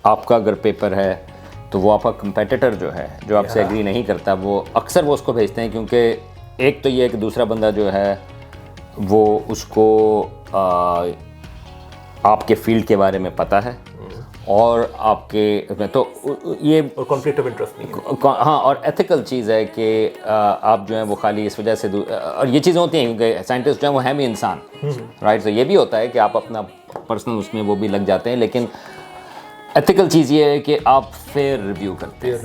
आपका अगर पेपर है तो वो आपका कंपेटिटर जो है, जो आपसे एग्री नहीं करता, वो अक्सर वो उसको भेजते हैं, क्योंकि एक तो ये है कि दूसरा बंदा जो है वो उसको आपके फील्ड के बारे में पता है और आपके तो ये और कॉन्फ्लिक्ट ऑफ इंटरेस्ट नहीं है। हाँ, और एथिकल चीज़ है कि आप जो है वो खाली इस वजह से और ये चीज़ें होती हैं क्योंकि साइंटिस्ट जो है वो है भी इंसान, राइट। तो ये भी होता है कि आप अपना पर्सनल उसमें वो भी लग जाते हैं, लेकिन एथिकल चीज़ ये है कि आप फेयर रिव्यू करते हैं।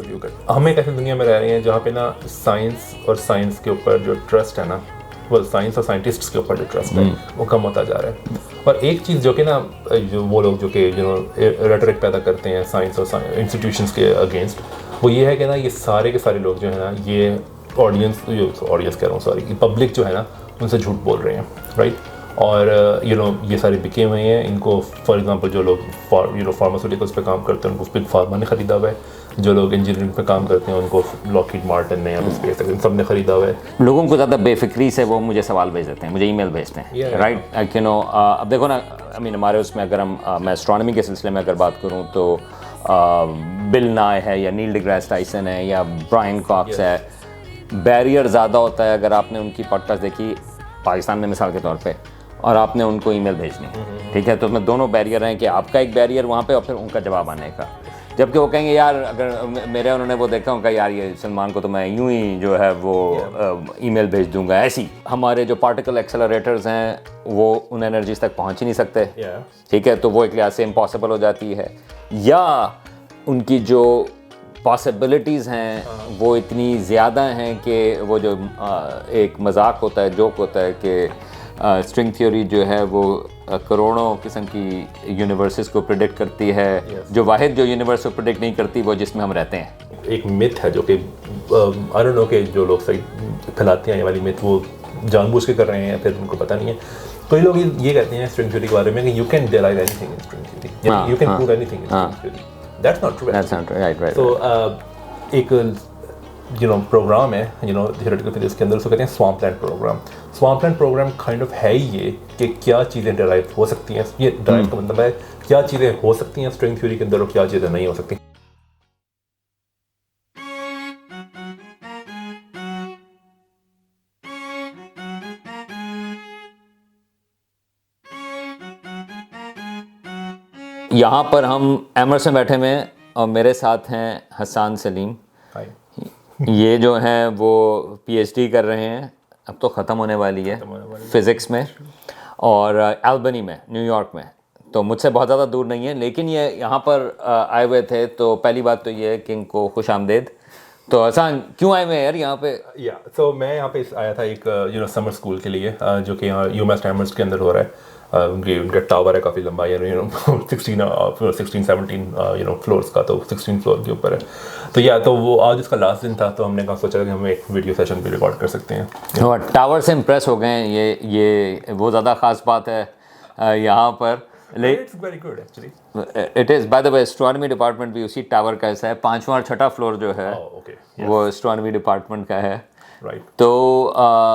हम एक ऐसी दुनिया में रह रहे हैं जहाँ पे ना साइंस और साइंस के ऊपर जो ट्रस्ट है ना, वो साइंस और साइंटिस्ट्स के ऊपर जो ट्रस्ट है वो कम होता जा रहा है। और एक चीज़ जो कि ना, जो वो लोग जो कि रेटरिक पैदा करते हैं साइंस और इंस्टीट्यूशंस के अगेंस्ट, वो ये है कि ना ये सारे के सारे लोग जो है ना, ये ऑडियंस कह रहा हूँ, सॉरी, पब्लिक जो है ना उनसे झूठ बोल रहे हैं, राइट। और ये सारे बिके हुए हैं। इनको फॉर एग्जांपल जो लोग फार्मास्यूटिकल्स पे काम करते हैं उनको बिग फार्मा ने ख़रीदा हुआ है, जो लोग इंजीनियरिंग पे काम करते हैं उनको लॉकहीड मार्टिन ने या स्पेस इन सब ने ख़रीदा हुआ है। लोगों को ज़्यादा बेफिक्री से वो मुझे सवाल भेज देते हैं, मुझे ईमेल भेजते हैं, राइट। अब देखो ना, हमारे उसमें अगर मैं एस्ट्रोनॉमी के सिलसिले में अगर बात करूँ तो बिल नाय है या नील डिग्रास टाइसन है या ब्रायन कॉक्स है। बैरियर ज़्यादा होता है अगर आपने उनकी पॉडकास्ट देखी पाकिस्तान में मिसाल के तौर पे, और आपने उनको ईमेल भेजनी, ठीक है, तो उसमें दोनों बैरियर हैं कि आपका एक बैरियर वहाँ पे और फिर उनका जवाब आने का। जबकि वो कहेंगे यार, अगर मेरे उन्होंने वो देखा उनका, यार ये सलमान को तो मैं यूं ही जो है वो ईमेल भेज दूंगा। ऐसी हमारे जो पार्टिकल एक्सेलरेटर्स हैं वो उन एनर्जीज तक पहुँच ही नहीं सकते, ठीक है, तो वो एक लिहाज से इम्पॉसिबल हो जाती है। या उनकी जो पॉसिबिलिटीज़ हैं वो इतनी ज़्यादा हैं कि वो जो एक मजाक होता है, जोक होता है कि स्ट्रिंग थ्योरी जो है वो करोड़ों किस्म की यूनिवर्सेस को प्रेडिक्ट करती है, जो वाहिद जो यूनिवर्स को प्रेडिक्ट नहीं करती वो जिसमें हम रहते हैं। एक मिथ है जो कि आई डोंट नो कि जो लोग सही फैलाते हैं ये वाली मिथ वो जानबूझ के कर रहे हैं, फिर उनको पता नहीं है। कई लोग ये कहते हैं स्ट्रिंग थ्योरी के बारे में कि you can derive anything in string theory, you can prove anything in string theory. That's not true, that's not right. तो एक प्रोग्राम है थियोरेटिकल फिजिक्स के अंदर, उसको कहते हैं स्वाम्पलैंड प्रोग्राम। स्वाम्पलैंड प्रोग्राम काइंड ऑफ है ये कि क्या चीज़ें डिराइव हो सकती हैं, ये डिराइव का मतलब है क्या चीज़ें हो सकती हैं स्ट्रिंग थ्योरी के अंदर और क्या चीज़ें नहीं हो सकती। यहाँ पर हम एमर्सन बैठे हुए हैं और मेरे साथ हैं हसन सलीम। ये जो हैं वो पीएचडी कर रहे हैं, अब तो ख़त्म होने वाली है फ़िज़िक्स में, और एल्बनी में, न्यूयॉर्क में। तो मुझसे बहुत ज़्यादा दूर नहीं है, लेकिन ये यहाँ पर आए हुए थे। तो पहली बात तो ये है कि इनको खुश आमदेद। तो हसन, क्यों आए हुए हैं यार यहाँ पे? तो मैं यहाँ पे आया था एक समर स्कूल के लिए, जो कि यहाँ यूमास टाइमर्स के अंदर हो रहा है। उनका टावर है काफ़ी लंबा, 16-17 फ्लोर्स का, तो 16 फ्लोर के ऊपर है। तो वो आज उसका लास्ट दिन था, तो हमने सोचा कि हम एक वीडियो सेशन भी रिकॉर्ड कर सकते हैं। और टावर से इम्प्रेस हो गए हैं, ये वो ज़्यादा ख़ास बात है यहाँ पर। It's very good actually. It is, by the way, astronomy department भी उसी टावर का ऐसा है। 5वां और 6ठा फ्लोर जो है वो एस्ट्रोनॉमी डिपार्टमेंट का है, राइट। तो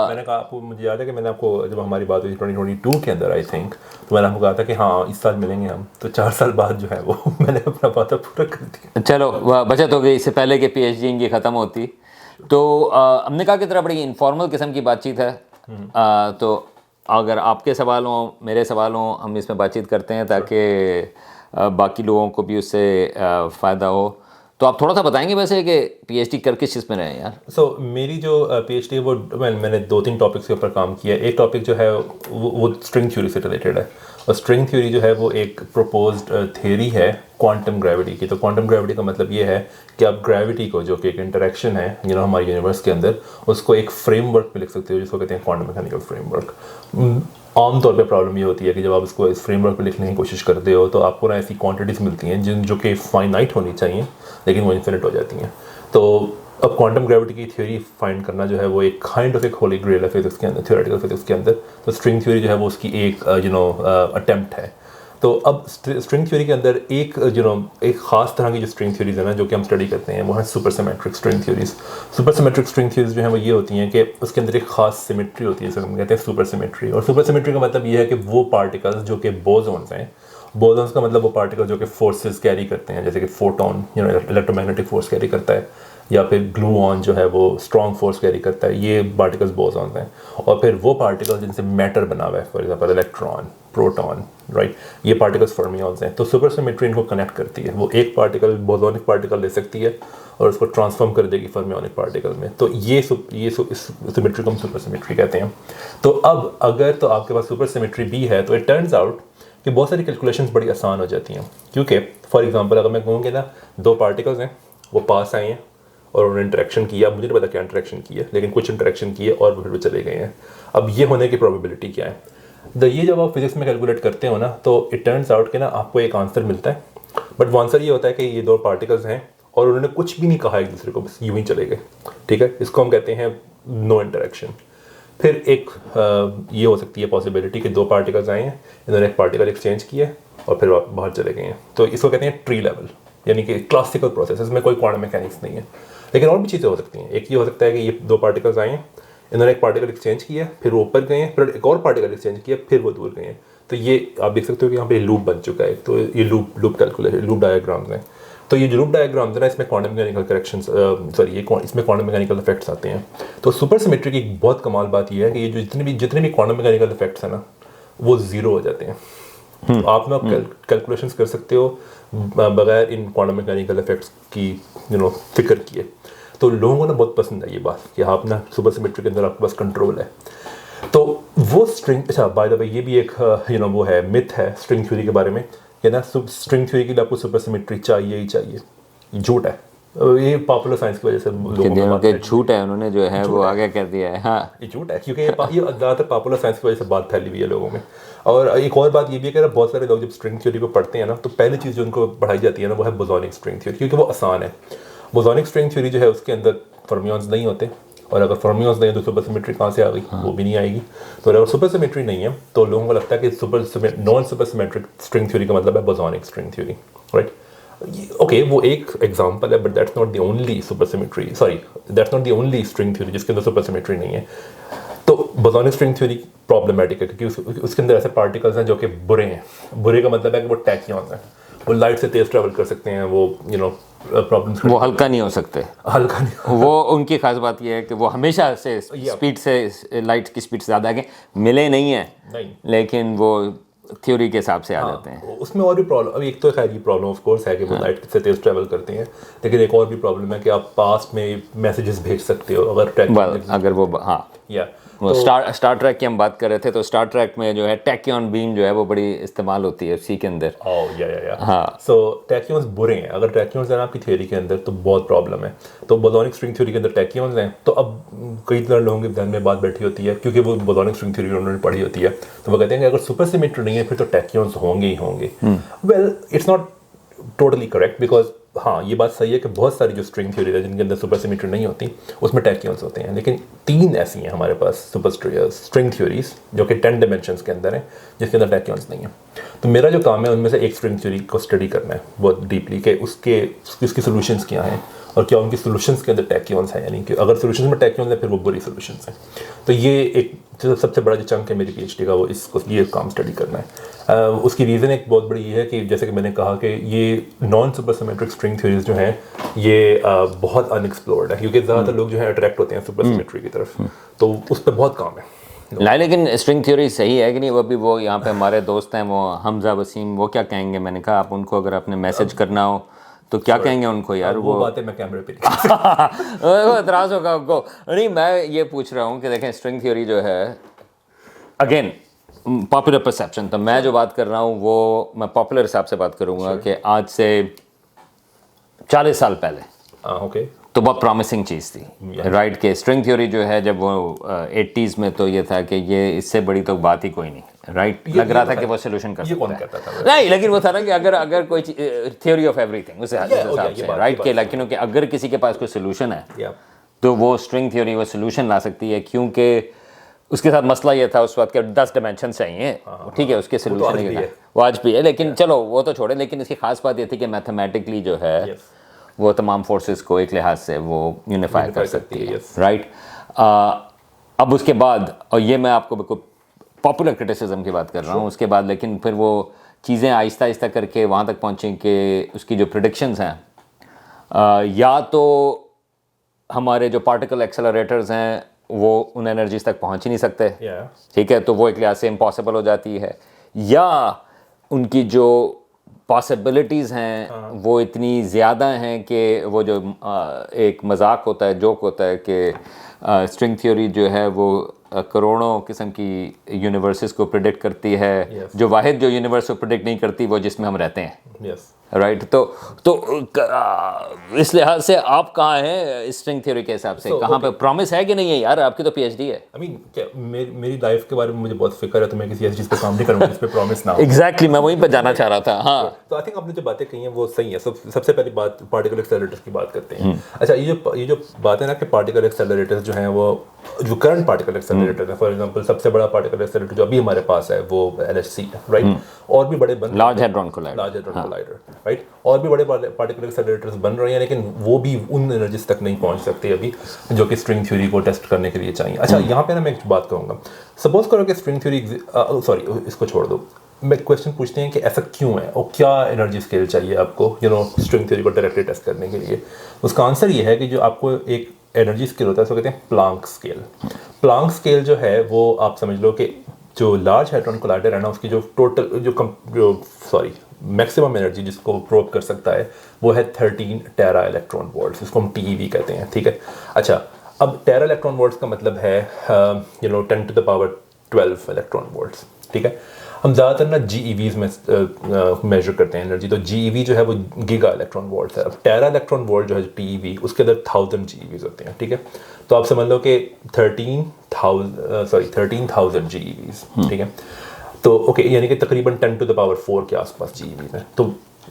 मैंने कहा आपको, मुझे याद है कि मैंने आपको जब हमारी बात हुई 2022 के अंदर आई थिंक, तो मैंने आपको कहा था कि हाँ इस साल मिलेंगे हम। तो 4 साल बाद जो है वो मैंने अपना वादा पूरा कर दिया। चलो बचत हो गई, इससे पहले कि पीएचडी इनकी ख़त्म होती। तो हमने कहा कि तरह बड़ी इनफॉर्मल किस्म की बातचीत है, तो अगर आपके सवाल हों, मेरे सवाल हों, हम इसमें बातचीत करते हैं ताकि बाकी लोगों को भी उससे फ़ायदा हो। तो आप थोड़ा सा बताएंगे वैसे कि पीएचडी कर किस चीज़ में रहे हैं यार? मेरी जो पीएचडी है वो मैंने 2-3 टॉपिक्स के ऊपर काम किया है। एक टॉपिक जो है वो स्ट्रिंग थ्योरी से रिलेटेड है, और स्ट्रिंग थ्योरी जो है वो एक प्रपोज्ड थ्योरी है क्वांटम ग्रेविटी की। तो क्वांटम ग्रेविटी का मतलब ये है कि आप ग्रेविटी को, जो कि एक इंटरेक्शन है हमारे यूनिवर्स के अंदर, उसको एक फ्रेमवर्क पे लिख सकते हो जिसको कहते हैं क्वांटम मैकेनिकल फ्रेमवर्क। आमतौर पे प्रॉब्लम ये होती है कि जब आप इसको इस फ्रेमवर्क पे लिखने की कोशिश करते हो तो आपको ना ऐसी क्वांटिटीज़ मिलती हैं जो कि फाइनाइट होनी चाहिए लेकिन वो इन्फिनिट हो जाती हैं। तो अब क्वांटम ग्रेविटी की थ्योरी फाइंड करना जो है वो एक काइंड ऑफ एक होली ग्रेल है फिजिक्स के अंदर, थ्योरेटिकल फिजिक्स के अंदर। तो स्ट्रिंग थ्योरी जो है वो उसकी एक अटेम्प्ट है। तो अब स्ट्रिंग थ्योरी के अंदर एक ख़ास तरह की जो स्ट्रिंग थ्योरीज है ना, जो कि हम स्टडी करते हैं, वो है super symmetric string theories. Super symmetric string theories जो है वो ये होती हैं कि उसके अंदर एक ख़ास सिमेट्री होती है, जिसे हम कहते हैं सुपर सिमेट्री। और सुपर सिमेट्री का मतलब ये है कि वो पार्टिकल्स जो कि बोसॉन्स हैं बोसॉन्स का मतलब वो पार्टिकल जो कि फोर्सेस कैरी करते हैं, जैसे कि फोटोन इलेक्ट्रोमैग्नेटिक फोर्स कैरी करता है, या फिर ग्लूऑन जो है वो स्ट्रॉन्ग फोर्स कैरी करता है, ये पार्टिकल्स बोसॉन्स हैं। और फिर वो पार्टिकल्स जिनसे मैटर बना हुआ है, for example electron, proton, right, ये पार्टिकल्स फर्मियंस हैं। तो सुपर सिमेट्री इनको कनेक्ट करती है। वो एक पार्टिकल बोसॉनिक पार्टिकल ले सकती है और उसको ट्रांसफॉर्म कर देगी फर्मियोनिक पार्टिकल में। तो ये सिमेट्री को हम सुपर सिमेट्री कहते हैं। तो अब अगर तो आपके पास सुपर सिमेट्री भी है तो इट टर्न्स आउट कि बहुत सारी कैलकुलेशंस बड़ी आसान हो जाती हैं, क्योंकि फॉर एग्जांपल अगर मैं कहूँ कि ना दो पार्टिकल्स हैं, वो पास आए हैं और उन्होंने इंटरेक्शन किया, मुझे नहीं पता क्या इंटरेक्शन किया, लेकिन कुछ इंटरेक्शन किए और फिर वो चले गए हैं। अब ये होने की प्रोबेबिलिटी क्या है? ये जब आप फिजिक्स में कैलकुलेट करते हो ना, तो इट टर्न्स आउट कि ना आपको एक आंसर मिलता है, बट वो आंसर ये होता है कि ये दो पार्टिकल्स हैं और उन्होंने कुछ भी नहीं कहा एक दूसरे को, बस यूं ही चले गए। ठीक है, इसको हम कहते हैं नो इंटरेक्शन। फिर एक ये हो सकती है पॉसिबिलिटी कि दो पार्टिकल्स आए हैं, इन्होंने एक पार्टिकल एक्सचेंज किया और फिर बाहर चले गए हैं। तो इसको कहते हैं ट्री लेवल, यानी कि क्लासिकल प्रोसेस, इसमें कोई क्वांटम मैकेनिक्स नहीं है। लेकिन और भी चीज़ें हो सकती हैं। एक ये हो सकता है कि ये दो पार्टिकल्स आए हैं, इन्होंने एक पार्टिकल एक्सचेंज किया, फिर वो ऊपर गए हैं, फिर एक और पार्टिकल एक्सचेंज किया, फिर वो दूर गए हैं। तो ये आप देख सकते हो कि यहाँ पे लूप बन चुका है। तो ये लूप डायग्राम्स हैं। तो ये जो लूप डायग्राम्स है ना, इसमें क्वांटम मैकेनिकल करेक्शंस इसमें क्वांटम मैकेनिकल इफेक्ट्स आते हैं। तो सुपर सिमेट्री की एक बहुत कमाल बात ये है कि ये जो जितने भी क्वांटम मैकेनिकल इफेक्ट्स हैं ना, वो ज़ीरो हो जाते हैं। तो आप ना कैलकुलेशंस कर सकते हो बगैर इन क्वांटम मैकेनिकल इफेक्ट्स की फिक्र किए। तो लोगों को ना बहुत पसंद है ये बात कि आप ना सुपर सिमेट्री के अंदर आपके पास कंट्रोल है। तो वो स्ट्रिंग, अच्छा बाय द वे ये भी एक वो है, मिथ है स्ट्रिंग थ्योरी के बारे में कि ना स्ट्रिंग थ्योरी के लिए आपको सुपर सिमेट्री चाहिए ही चाहिए। झूठ है, ये पॉपुलर साइंस की वजह से लोगों के झूठ है, उन्होंने जो है वो आगे कर दिया है। हाँ, ये झूठ है, क्योंकि ये ज़्यादातर पॉपुलर साइंस की वजह से बात फैली हुई है लोगों में। और एक और बात ये भी है कि बहुत सारे लोग जब स्ट्रिंग थ्योरी को पढ़ते हैं ना, तो पहली चीज़ जो उनको पढ़ाई जाती है ना, वो है बोसॉनिक स्ट्रिंग थ्योरी, क्योंकि वो आसान है। बोसॉनिक स्ट्रिंग थ्योरी जो है उसके अंदर फर्मियंस नहीं होते, और अगर फर्मियंस नहीं तो सुपर सिमेट्री कहाँ से आ गई? वो भी नहीं आएगी। तो अगर सुपर सिमेट्री नहीं है तो लोगों को लगता है कि non super symmetric string theory का मतलब है बोसॉनिक स्ट्रिंग थ्योरी, राइट? ओके, वो एक एग्जांपल है, but that's not the only super symmetry, that's not the only string theory जिसके अंदर सुपर सिमेट्री नहीं है। तो बोसॉनिक स्ट्रिंग थ्योरी प्रॉब्लमेटिक है क्योंकि उसके अंदर ऐसे पार्टिकल्स हैं जो कि बुरे हैं। बुरे का मतलब है कि वो टैकियॉन्स हैं, वो लाइट से तेज ट्रैवल कर सकते हैं, वो प्रॉब्लम्स, वो हल्का नहीं हो सकते। हल्का नहीं वो उनकी खास बात ये है कि वो हमेशा से स्पीड से, लाइट की स्पीड से ज़्यादा आगे मिले नहीं है, लेकिन वो थ्योरी के हिसाब से आ जाते हैं। उसमें और भी प्रॉब्लम, अब एक तो खैर ये प्रॉब्लम ऑफ कोर्स है कि वो लाइट से तेज ट्रैवल करते हैं, लेकिन एक और भी प्रॉब्लम है कि आप पास्ट में मैसेजेस भेज सकते हो अगर वो हाँ वो स्टार ट्रैक की हम बात कर रहे थे, तो स्टार ट्रैक में जो है टैक्यॉन बीम जो है वो बड़ी इस्तेमाल होती है उसी के अंदर। हाँ, सो टैक्यॉन्स बुरे हैं। अगर टैक्यॉन्स हैं आपकी थ्योरी के अंदर तो बहुत प्रॉब्लम है। तो बोसॉनिक स्ट्रिंग थ्योरी के अंदर टैक्यॉन्स हैं, तो अब कई तरह लोगों के ध्यान में बात बैठी होती है, क्योंकि वो बोसॉनिक स्ट्रिंग थ्योरी उन्होंने पढ़ी होती है, तो वो कहते हैं कि अगर सुपर सिमेट्री नहीं है फिर तो टैक्यॉन्स होंगे ही होंगे। Well, it's not totally correct, because हाँ ये बात सही है कि बहुत सारी जो स्ट्रिंग थ्योरी है जिनके अंदर सुपर सिमेट्री नहीं होती उसमें टैक्यॉन्स होते हैं, लेकिन 3 ऐसी हैं हमारे पास सुपर स्ट्रिंग थ्योरीज जो कि 10 डायमेंशंस के अंदर हैं जिसके अंदर टैक्यॉन्स नहीं है। तो मेरा जो काम है उनमें से एक स्ट्रिंग थ्योरी को स्टडी करना है बहुत डीपली कि उसकी सोल्यूशंस क्या हैं और क्या उनकी सोल्यूशंस के अंदर टैक्यॉन्स हैं, यानी कि अगर सोल्यूशंस में टैक्यॉन्स हैं फिर वो बुरी सोल्यूशंस हैं। तो ये एक जो सबसे बड़ा जो चंक है मेरी पीएचडी का, वो इसको ये काम स्टडी करना है। उसकी रीज़न एक बहुत बड़ी ये है कि जैसे कि मैंने कहा कि ये non super symmetric string theories जो हैं ये बहुत अनएक्सप्लोर्ड है, क्योंकि ज़्यादातर लोग जो है अट्रैक्ट होते हैं सुपर सिमेट्री की तरफ, तो उस पर बहुत काम है। नहीं, लेकिन स्ट्रिंग थ्योरी सही है कि नहीं? वो भी वो यहाँ पे हमारे दोस्त हैं वो हमजा वसीम, वो क्या कहेंगे? मैंने कहा आप उनको अगर आपने मैसेज करना हो तो क्या कहेंगे उनको यार? वो बातें मैं कैमरे पे वो एतराज़ होगा उनको। नहीं, मैं ये पूछ रहा हूँ कि देखें स्ट्रिंग थ्योरी जो है अगेन पॉपुलर परसेप्शन, तो मैं जो बात कर रहा हूँ वो मैं पॉपुलर हिसाब से बात करूँगा कि आज से 40 साल पहले ओके तो बहुत प्रॉमिसिंग चीज़ थी, राइट? के स्ट्रिंग थ्योरी जो है जब वो 80s में, तो ये था कि ये इससे बड़ी तो बात ही कोई नहीं, राइट? लग रहा था कि वो सोल्यूशन कर सकता है। नहीं, लेकिन वो था ना कि अगर कोई थ्योरी ऑफ एवरीथिंग उस हिसाब से, राइट? के लेकिन कि अगर किसी के पास कोई सोल्यूशन है तो वो स्ट्रिंग थ्योरी वो सोल्यूशन ला सकती है, क्योंकि उसके साथ मसला ये था उस वक्त के 10 डायमेंशन चाहिए, ठीक है, उसके सोल्यूशन नहीं है, वो आज भी है, लेकिन चलो वो तो छोड़े। लेकिन इसकी खास बात ये थी कि मैथमेटिकली जो है वो तमाम फोर्सेस को एक लिहाज से वो यूनिफाई कर सकती है, राइट? अब उसके बाद, और ये मैं आपको बिल्कुल पॉपुलर क्रिटिसिज्म की बात कर रहा हूँ, उसके बाद लेकिन फिर वो चीज़ें आहिस्ता आहिस्ता करके वहाँ तक पहुँचें कि उसकी जो प्रिडिक्शंस हैं या तो हमारे जो पार्टिकल एक्सेलरेटर्स हैं वो उन एनर्जीज तक पहुँच ही नहीं सकते, ठीक है, तो वो एक लिहाज से इम्पॉसिबल हो जाती है, या उनकी जो पॉसिबिलिटीज़ हैं वो इतनी ज़्यादा हैं कि वो जो एक मजाक होता है, जोक होता है कि स्ट्रिंग थ्योरी जो है वो करोड़ों किस्म की यूनिवर्सेस को प्रिडिक्ट करती है, जो वाहिद जो यूनिवर्स को प्रिडिक्ट नहीं करती वो जिसमें हम रहते हैं, राइट। तो इस लिहाज से आप कहाँ हैं स्ट्रिंग थ्योरी के हिसाब से, कहाँ पे प्रॉमिस है कि नहीं है यार? आपकी तो पीएचडी है। आई मीन क्या मेरी लाइफ के बारे में मुझे बहुत फिक्र है, तो मैं किसी ऐसी चीज़ पे काम नहीं करूँगा जिस पे प्रॉमिस ना हो। एग्जैक्टली, मैं वहीं पर जाना चाह रहा था। हाँ, तो आई थिंक आपने जो बातें कही हैं वो सही है। सबसे पहली बात पार्टिकल एक्सेलरेटर्स की बात करते हैं। अच्छा, ये जो बात है ना कि पार्टिकल एक्सेलरेटर्स जो हैं वो जो करंट पार्टिकल एक्सेलरेटर है, फॉर एग्जांपल सबसे बड़ा पार्टिकल एक्सेलरेटर जो अभी हमारे पास है वो LHC है, राइट। और भी बड़े लार्ज हेड्रॉन कोलाइडर, राइट। और भी बड़े पार्टिकल एक्सेलरेटर्स बन रहे हैं, लेकिन वो भी उन एनर्जीज तक नहीं पहुंच सकते अभी जो कि स्ट्रिंग थ्योरी को टेस्ट करने के लिए चाहिए। अच्छा, यहाँ पे ना मैं एक बात कहूँगा, सपोज करो कि स्ट्रिंग थ्योरी, सॉरी इसको छोड़ दो, मैं क्वेश्चन पूछते हैं कि ऐसा क्यों है और क्या एनर्जी स्केल चाहिए आपको स्ट्रिंग थ्योरी को डायरेक्टली टेस्ट करने के लिए। उसका आंसर ये है कि जो आपको एक एनर्जी स्केल होता है उसको कहते हैं प्लांक स्केल। प्लांक स्केल जो है वो आप समझ लो कि जो लार्ज हेड्रॉन कोलाइडर है ना, उसकी जो टोटल मैक्सिमम एनर्जी जिसको प्रोब कर सकता है वो है 13 टेरा इलेक्ट्रॉन वोल्ट्स, इसको हम TeV कहते हैं, ठीक है। अच्छा, अब टेरा इलेक्ट्रॉन वोल्ट्स का मतलब है 10⁻12 इलेक्ट्रॉन वोल्ट्स, ठीक है। हम ज़्यादातर ना GeVs में मेजर करते हैं एनर्जी, तो GeV जो है वो गीगा इलेक्ट्रॉन वोल्ट्स है। अब टेरा इलेक्ट्रॉन वोल्ट जो है TeV, उसके अंदर 1000 GeVs होते हैं, ठीक है। तो आप समझ लो कि 13,000 GeVs, ठीक है। तो ओके, यानी कि तकरीबन 10⁻4 के आसपास GeVs है। तो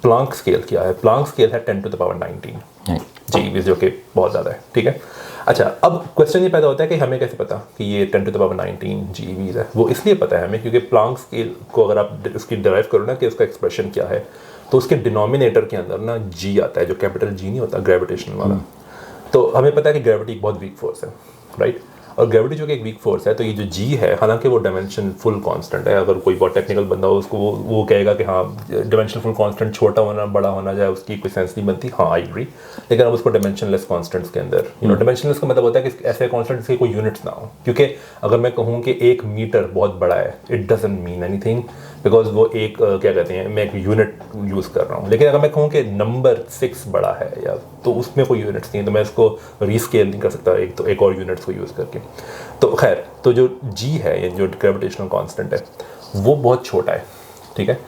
प्लांक स्केल क्या है? प्लांक स्केल है 10⁻19 GeVs, जो कि बहुत ज़्यादा है, ठीक है। अच्छा, अब क्वेश्चन ये पैदा होता है कि हमें कैसे पता कि ये 10⁻19 GeVs है? वो इसलिए पता है हमें क्योंकि प्लांक स्केल को अगर आप उसकी डिराइव करो ना कि उसका एक्सप्रेशन क्या है, तो उसके डिनोमिनेटर के अंदर ना G आता है, जो कैपिटल G नहीं होता, ग्रेविटेशन वाला। तो हमें पता है कि ग्रेविटी एक बहुत वीक फोर्स है, राइट। और ग्रेविटी जो कि एक वीक फोर्स है, तो ये जो G है, हालांकि वो डायमेंशन फुल कांस्टेंट है। अगर कोई बहुत टेक्निकल बंदा हो उसको वो कहेगा कि हाँ डायमेंशन फुल कांस्टेंट छोटा होना बड़ा होना जाए उसकी कोई सेंस नहीं बनती, हाँ आई एग्री। लेकिन अब उसको डायमेंशनलेस कांस्टेंट्स के अंदर, डायमेंशनलेस का मतलब होता है कि ऐसे कांस्टेंट जिसके कोई यूनिट्स ना हो। क्योंकि अगर मैं कहूँ कि 1 मीटर बहुत बड़ा है, it doesn't mean anything, because वो एक क्या कहते हैं, मैं एक यूनिट यूज़ कर रहा हूँ। लेकिन अगर मैं कहूँ कि नंबर 6 बड़ा है या, तो उसमें कोई यूनिट्स नहीं है, तो मैं इसको रीस्केल नहीं कर सकता एक और यूनिट्स को यूज़ करके। तो खैर, तो जो G है, जो ग्रेविटेशनल कांस्टेंट है, वो बहुत छोटा है, ठीक है।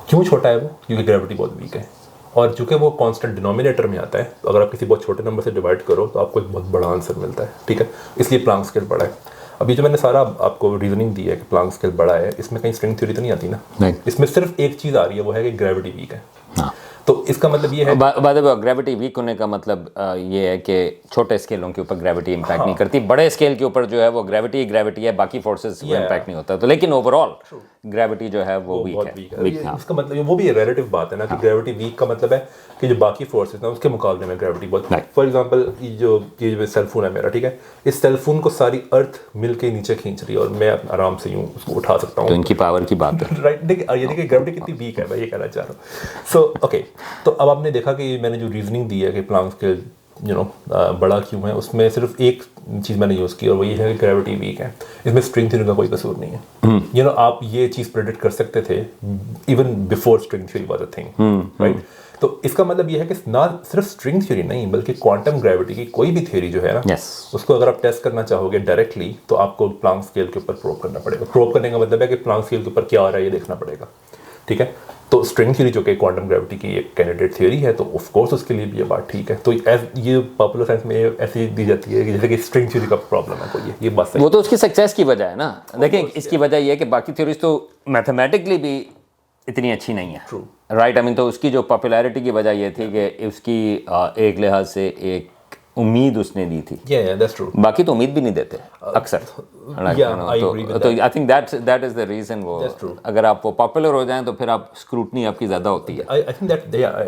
क्यों छोटा है वो? क्योंकि ग्रेविटी बहुत वीक है, और चूँकि वो कांस्टेंट डिनोमिनेटर में आता है, तो अगर आप किसी बहुत छोटे नंबर से डिवाइड करो तो आपको एक बहुत बड़ा आंसर मिलता है, ठीक है। इसलिए प्लांक स्केल बड़ा है। अभी जो मैंने सारा आपको रीजनिंग दी है कि प्लांक स्केल बड़ा है, इसमें कहीं स्ट्रिंग थ्योरी तो नहीं आती ना? नहीं, इसमें सिर्फ एक चीज़ आ रही है, वो है कि ग्रेविटी वीक है। हाँ, तो इसका मतलब ये है, by the way, gravity weak होने का मतलब ये है कि छोटे स्केलों के ऊपर ग्रेविटी इंपैक्ट नहीं करती, बड़े स्केल के ऊपर जो है वो ग्रेविटी है, बाकी फोर्सेस को इंपैक्ट नहीं होता। तो लेकिन ओवरऑल ग्रेविटी जो है वो वीक है। इसका मतलब वो भी रिलेटिव बात है ना कि ग्रेविटी वीक का मतलब है कि जो बाकी फोर्सेस ना उसके मुकाबले में ग्रेविटी बहुत। फॉर एग्जांपल ये सेल फोन है मेरा, ठीक है, इस सेल फोन को सारी अर्थ मिल के नीचे खींच रही है और मैं आराम से यूँ उसको उठा सकता हूँ। तो इनकी पावर की बात है, राइट। देखिए ग्रेविटी कितनी वीक है, मैं ये कहना चाह रहा हूँ। सो ओके, तो अब आपने देखा कि मैंने जो रीजनिंग दी है कि प्लांक स्केल बड़ा क्यों है, उसमें सिर्फ एक चीज़ मैंने यूज़ की और वो ये है कि ग्रेविटी वीक है। इसमें स्ट्रिंग थ्योरी का कोई कसूर नहीं है। आप ये चीज़ प्रेडिक्ट कर सकते थे even before string theory was a thing, right. तो इसका मतलब ये है कि ना सिर्फ स्ट्रिंग थ्योरी नहीं, बल्कि क्वांटम ग्रेविटी की कोई भी थ्योरी जो है ना, उसको अगर आप टेस्ट करना चाहोगे डायरेक्टली, तो आपको प्लांक स्केल के ऊपर प्रूव करना पड़ेगा। प्रूव करने का मतलब है कि प्लांक स्केल के ऊपर क्या आ रहा है ये देखना पड़ेगा, ठीक है। तो स्ट्रिंग थ्योरी जो कि क्वांटम ग्रेविटी की एक कैंडिडेट थ्योरी है, तो ऑफ कोर्स उसके लिए भी ये बात ठीक है। तो ये पॉपुलर साइंस में ऐसी दी जाती है कि जैसे कि स्ट्रिंग थ्योरी का प्रॉब्लम है कोई, ये बात वो तो उसकी सक्सेस की वजह है ना। देखिए, इसकी वजह ये है कि बाकी थ्योरीज तो मैथमेटिकली भी इतनी अच्छी नहीं है, राइट। आई मीन, तो उसकी जो पॉपुलैरिटी की वजह ये थी कि उसकी एक लिहाज से एक उम्मीद उसने दी थी। that's true. बाकी तो उम्मीद भी नहीं देते अक्सर। I agree with तो I think that is the reason वो That's true. अगर आप वो पॉपुलर हो जाएं तो फिर आप स्क्रूटनी आपकी ज़्यादा होती है। I think that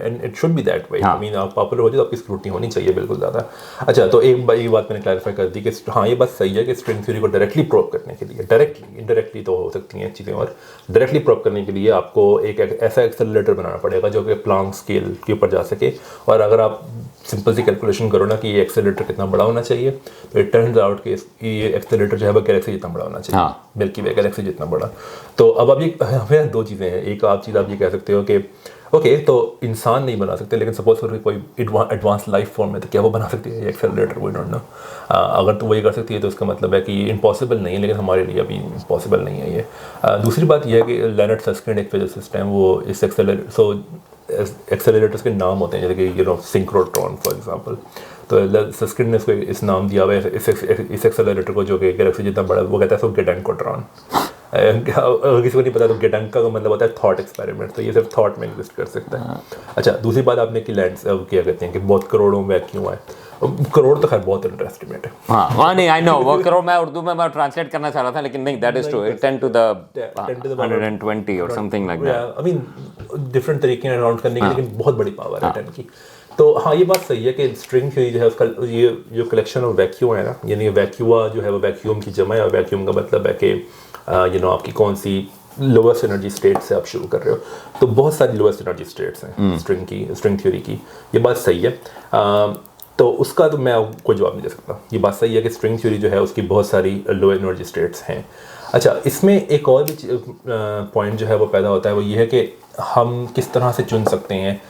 and it should be that way. हाँ. I mean आप पॉपुलर हो जाए तो आपकी स्क्रूटनी होनी चाहिए बिल्कुल ज़्यादा। अच्छा तो एक बात मैंने क्लैरिफाई कर दी कि हाँ ये बात सही है कि स्ट्रिंग थ्योरी को डायरेक्टली प्रूव करने के लिए, डायरेक्टली इनडायरेक्टली तो हो सकती हैं चीज़ें, और डायरेक्टली प्रूव करने के लिए आपको एक ऐसा एक्सेलरेटर बनाना पड़ेगा जो कि प्लांक स्केल के ऊपर जा सके। और अगर आप सिंपल सी कैलकुलेशन करो ना कि ये एक्सेलरेटर कितना बड़ा होना चाहिए, तो इट टर्न्स आउट कि ये एक्सेलरेटर जो है वो गैलेक्सी जितना बड़ा होना चाहिए। हाँ. मिल्की वे गैलेक्सी जितना बड़ा। तो अब आप ये हमें दो चीज़ें हैं। एक आप ये कह सकते हो कि ओके तो इंसान नहीं बना सकते, लेकिन सपोज करो कोई एडवांस लाइफ फॉर्म है तो क्या वो बना सकती है ये एक्सेलरेटर? We don't know. अगर तो वही कर सकती है तो इसका मतलब है कि ये इम्पॉसिबल नहीं है, लेकिन हमारे लिए अभी इम्पॉसिबल नहीं है ये। दूसरी बात यह है कि लेनर्ड सस्किंड एक फिजिसिस्ट हैं, वो इस एक्सेलरेटर्स के नाम होते हैं, जैसे कि सिंक्रोट्रॉन फॉर एग्जांपल। तो सस्किंड ने इसको इस नाम दिया हुआ है इस एक्सेलरेटर को जो कि गैलेक्सी जितना बड़ा, वो कहता है इसको गेडेंकोट्रॉन। अगर किसी को नहीं पता तो गेडेंका का मतलब होता है थॉट एक्सपेरिमेंट, तो ये सिर्फ थॉट में एग्जिस्ट कर सकता है। अच्छा दूसरी बात आपने कि लैंड क्या कहते हैं कि बहुत करोड़ों वैक्यूम है। करोड़ तो खैर बहुत अंडर एस्टिमेट है। हाँ नहीं आई नो वो करोड़ मैं उर्दू में मैं ट्रांसलेट करना चाह रहा था, लेकिन नहीं that is true, it 10 to the 120 और something like that. I mean different तरीके हैं राउंड करने की, लेकिन बहुत बड़ी पावर है 10 की। तो हाँ ये बात सही है कि स्ट्रिंग थ्योरी जो है उसका ये जो कलेक्शन ऑफ वैक्यूम है ना, यानी वैक्यूआ जो है वो वैक्यूम की जमा है, और वैक्यूम का मतलब है कि आपकी कौन सी लोवेस्ट एनर्जी स्टेट से आप शुरू कर रहे हो। तो बहुत सारी लोवेस्ट एनर्जी स्टेट्स हैं स्ट्रिंग थ्योरी की, ये बात सही है। तो उसका तो मैं कोई जवाब नहीं दे सकता। ये बात सही है कि स्ट्रिंग थ्योरी जो है उसकी बहुत सारी लो एनर्जी स्टेट्स हैं। अच्छा इसमें एक और भी पॉइंट जो है वो पैदा होता है, वो ये है कि हम किस तरह से चुन सकते हैं